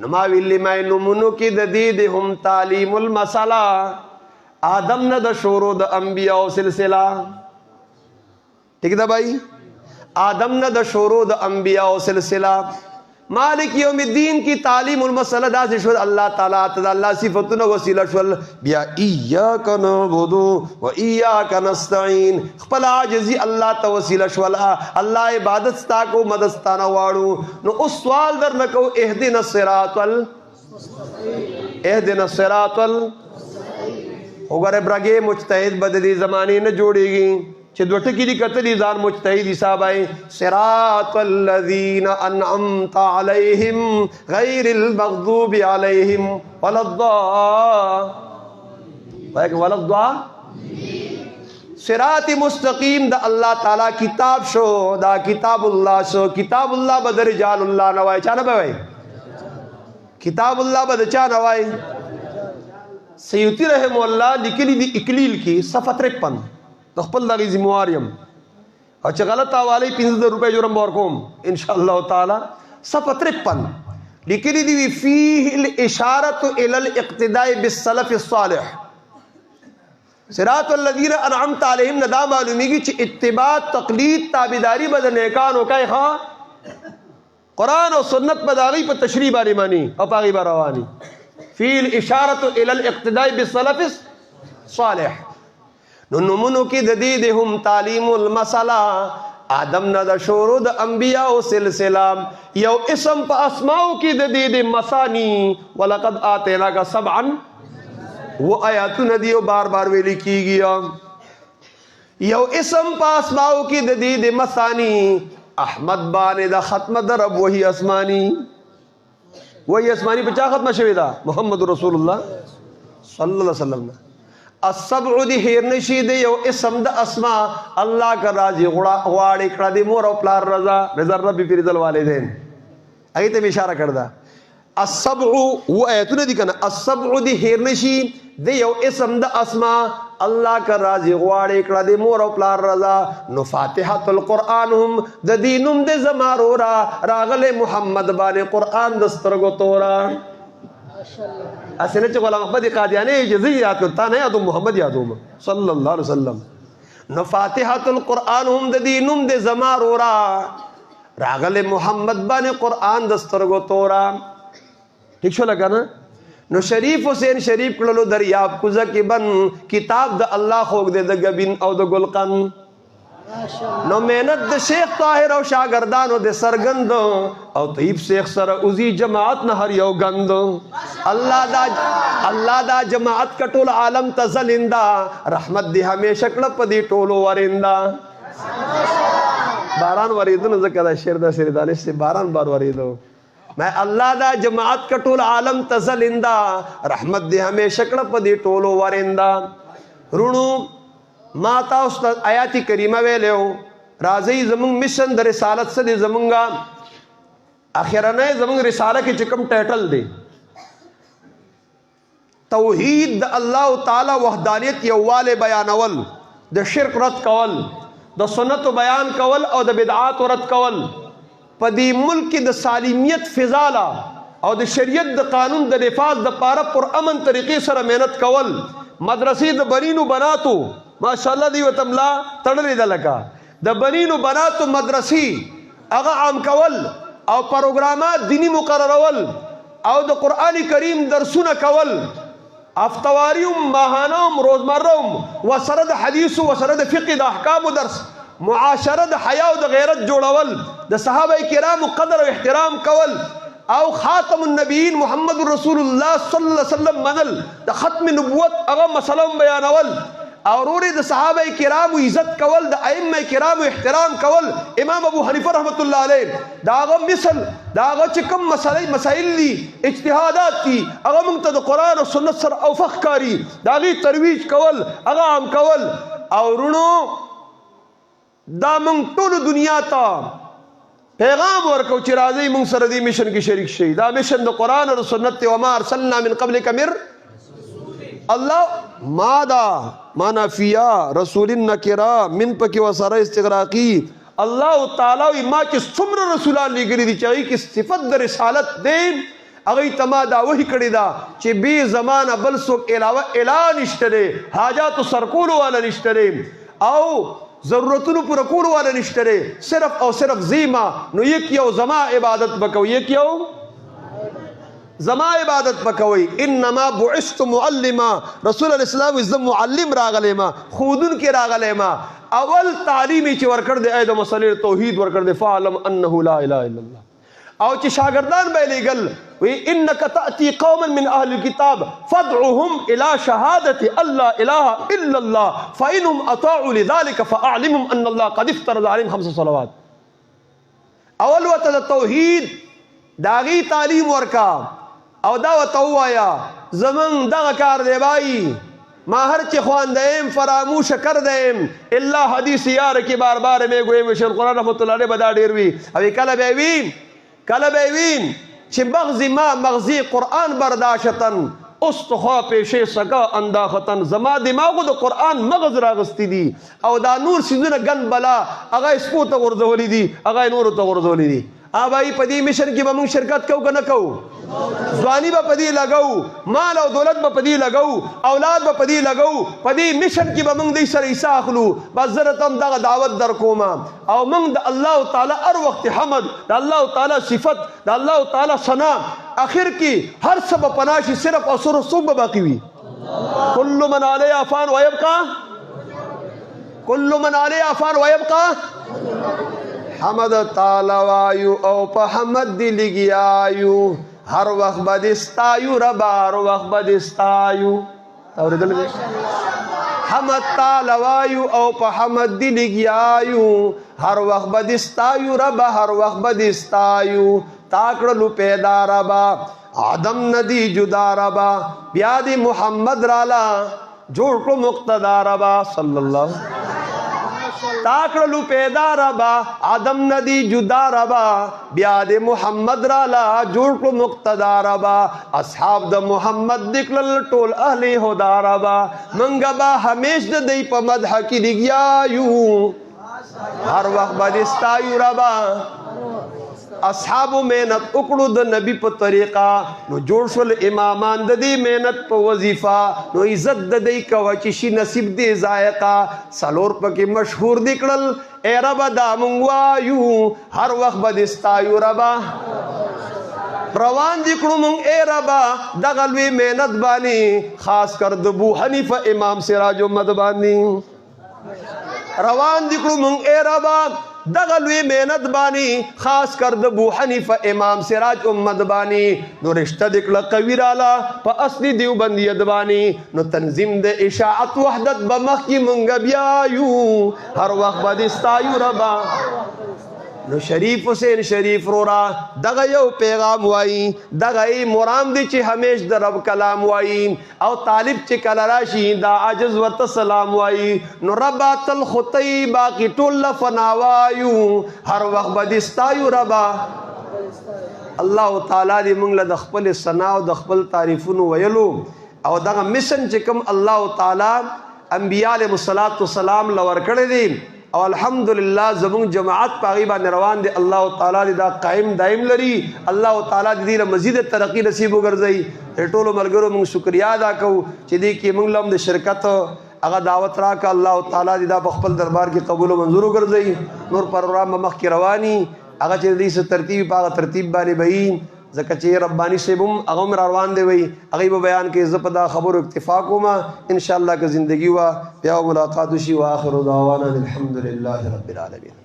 نو ما ویلی ما نمونو کې د دې د هم تعلیم المسأله آدم نه د شورو د انبیاء سلسله ٹھیک ده بھائی آدم نه د شورو د انبیاء سلسله مالک یوم الدین کی تعلیم المسألہ دا سے شو اللہ تعالیٰ تعالیٰ اللہ صفتنا وسیلہ شو بیا ایاک نعبدو و ایاک نستعین خپل عاجزی اللہ تا وسیلہ شو اللہ عبادت ستا کو مدستانا وارو نو اس سوال در نکو اہدنا الصراط اگر ابراگے مجتہد بدلی زمانے نہ جوڑے گی چې دوټه کې دي کتلی ځان مجتهد حساب آئے صراط الذین انعمت علیہم غیر المغضوب علیہم وللضالین صراط مستقیم دا اللہ تعالی کتاب شو دا کتاب اللہ شو کتاب اللہ بد رجال اللہ نوائی چانا بھائی کتاب اللہ بد چا نوائی سیوطی رحم اللہ لکلی دی اکلیل کی صفحہ 53 د خپل دغه ذمہواریم او چې غلط حواله 15000 روپے جرم ورکوم ان شاء الله تعالی صفحه 53 لیکلی دی فيه الاشاره الى الاقتداء بالسلف الصالح صراط الذين انعمت عليهم ندا معلومیږي چې اتباع تقلید تابعداری بد نیکانو کوي ها قران او سنت بداغي په تشریح باندې مانی او پاغي رواني فيه الاشاره الى الاقتداء بالسلف الصالح نو نمونو کی د دې د هم تعلیم المسألہ آدم نه د شروع د انبیاء او سلسله یو اسم په اسماء کی د دې د مسانی ولقد اتیناک سبعا و آیاتونه دی بار بار ویل کیږي یو اسم په اسماء کی د دې د مسانی احمد باندې د ختم در رب وਹੀ اسمانی وਹੀ اسمانی په چا ختم شوی دا محمد رسول الله صلی الله علیه وسلم السبع دی هیر نشی دی یو اسم د اسماء اللہ کا راضی غواړي کړه دی مور او پلار رضا رب فی رضا الوالدین ایته به اشاره کړدا السبع و ایتونه دی کنه السبع دی هیر نشی دی یو اسم د اسماء اللہ کا راضی غواړي کړه دی مور او پلار رضا نو فاتحه القرآن هم د دینم د زمارورا راغله محمد باندې قرآن دسترګو تورا اسنه چې غلام احمد قادیانی جزئی یاد کرتا نه یادو محمد یادو صلی الله علیه وسلم نو فاتحه القرآن هم د دینم د زمارورا راغله محمد باندې قرآن دسترګو تورا ٹھیک شو لگا نا نو شریف حسین شریف کړلو دریاب کوزه کې بن کتاب د الله خوګ د غبین او د ګلقن نو محنت د شیخ طاهر او شاگردانو د سرګند او طیب شیخ سره اوزی جماعت نه هر یو غند الله دا جماعت کټول عالم تزلندا رحمت دی همیشه کړه پدی ټولو وریندا باران وریدو ذکر شعر د سریدانه سے باران بار وریدو میں اللہ دا جماعت کټول عالم تزلندا رحمت دی همیشه کړه پدی ټولو وریندا رونو ما تاسو آیات کریمه ویلو راځي زمون مشن د رسالت سره زمونږه اخرنه زمون رساله کې چکم ټایټل دی توحید د الله تعالی وحدانیت یوواله بیانول، د شرک رد کول، د سنت بیان کول او د بدعات رد کول، په دې ملک کې د سالمیت فضاله او د شریعت د قانون د نفاذ د پاره پر امن طریقې سره مهنت کول، مدرسې د بنینو بناتو ماشاءالله دی وتملا تړلې ده لکه د بنینو بناتو مدرسې هغه عام کول او پروګرامات دینی مقررول او د قرآن کریم درسونه کول، افتواریم ماهانم روزمرم وسره د حدیث وسره د فقه د احکام درس، معاشره د حیا او د غیرت جوړول، د صحابه کرام قدر او احترام کول او خاتم النبیین محمد رسول الله صلی الله علیه وسلم منل، د ختم نبوت هغه مسله بیانول او وروري د صحابه کرام عزت کول، د ائمه کرام احترام کول. امام ابو حنیفه رحمت الله علیه داغه مثل داغه چې کوم مسائل دي اجتهادات دي هغه موږ ته د قران او سنت سره اوفق کاری داغي ترویج کول هغه عام کول. او ورونو دا موږ ټول دنیا ته پیغام ورکو چې راځي موږ سره دې مشن کې شریک شي. دا مشن د قران او سنت او ما ارسلنا من قبلک مر الله مادا منافیا رسول نکرا من پکې وسره استغراقی. الله تعالی ما چې څومره رسولان لګري دي چې هغه کې صفت د رسالت دین هغه تما دا وਹੀ کړی دا چې به زمانہ بل څوک علاوه اعلان نشته، حاجات سرکول والا نشته او ضرورتونو پر کول والا نشته، صرف او صرف زیما نو یک یو زما عبادت بکو، یک یو زما عبادت بکوي. انما بعثت معلما، رسول الله اسلام زم معلم راغلی ما خودن کې راغلی ما. اول تعلیمی چې ورکړ دې اې د مسلې توحید ورکړ دې فعلم انه لا اله الا الله. او چې شاګردان به لګل وی انك تاتي قوما من اهل الكتاب فادعهم الى شهاده الله اله الا الله فانهم اطاعوا لذلك فاعلمهم ان الله قد افترض عليهم 5 صلوات. اول وته توحید داغي تعلیم ورکا او دا وتوایا زمن دغه کار دی بای ما هر چی خواندیم فراموش کردیم الا حدیث یار کی بار بار میگویم شیخ قرآن رحمت الله علیه بدا ډیر وی او کله به وین چې مغزی قرآن برداشتن استخوا پیشه سگا انداختن. زما دماغو د قرآن مغز راغستی دی او دا نور سیزونه گن بلا اغا اسپو تا غرزولی دی اغا نورو تا غرزولی دی. آبائی پدی مشن کی بمون شرکت کو کنه کو، ځواني به پدی لګو، مال او دولت به پدی لګو، اولاد به پدی لګو، پدی مشن کی بمون دی سره ایسا اخلو. بس زره تم دغه دعوت در کوما او موږ د الله تعالی هر وخت حمد، د الله تعالی صفت، د الله تعالی ثنا اخر کی هر سبب پناشي صرف او صرف صوب باقی وي. كل من عليها فان ويبقى كل من عليها فان ويبقى حمد تعالی وایو او په حمد دی لګیایو هر وخت بدستایو ربا هر وخت بدستایو. اوریدل دي حمد تعالی وایو او په حمد دی لګیایو هر وخت بدستایو ربا هر وخت بدستایو. تاکړلو پیدا ربا آدم ندی جدا ربا بیا دی محمد رالا جوړ کړو مقتدا ربا صلی الله. تاکړلو پیدا ربا آدم ندی جدا ربا بیا د محمد رالا جوړ کړو مقتدا ربا. اصحاب د محمد دکل ټول اهل هدا ربا منګه با همیش د دی په مدح کې دیګیایو هر وخت بدستایو ربا. اصحابو محنت وکړو د نبی په طریقه نو جوړ شول امامان د دې محنت په وظیفه نو عزت د دې کوه چې شي نصیب دی ذائقه. څلور پکې مشهور دی کړل ای ربا دا مونږ وایو هر وخت بدستایو ربا. روان دی کړو مونږ ای ربا دغه لوی محنت باندې خاص کر د ابو حنیفه امام سراج امت باندې روان دی کړو مونږ ای ربا دغه لوی محنت بانی خاص کر د ابو حنیفه امام سراج امت بانی. نو رشتہ دکړه قوی رالا په اصلي دیوبندیت بانی نو تنظیم د اشاعت وحدت بمخ کی مونږ بیایو هر وخت بدستایو ربا. نو شریف حسین شریف رورا دغه یو پیغام وای دغه مرام دی چې همیش د رب کلام وای او طالب چې کله راشي دا عجز ورته سلام وای. نو رب تل خطی باقی ټول فنا وایو هر وخت بدستایو ربا. الله تعالی دې موږ له خپل ثنا او د خپل تعریفونو ویلو او دغه مشن چې کوم الله تعالی انبیاء علیهم السلام لور کړی دي او الحمدلله زمون جماعت پاغي باندې روان دي الله تعالی دا قائم دائم لري الله تعالی دې له مزید ترقی نصیب وګرځي ټولو ملګرو موږ شکریا ادا کوو چې دې کې موږ لم د شرکت هغه دعوت راک الله تعالی دې دا خپل دربار کې قبول او منظور وګرځي نور پروګرام مخ کې رواني هغه چې دې څه ترتیب په ترتیب باندې وایي ځکه چې ربانی صاحبم هغه روان دی وي هغه به بیان کې زپدا خبر اکتفا کوم ان شاء الله که زندگی وا بیا ملاقات شي واخر دعوانا الحمد لله رب العالمین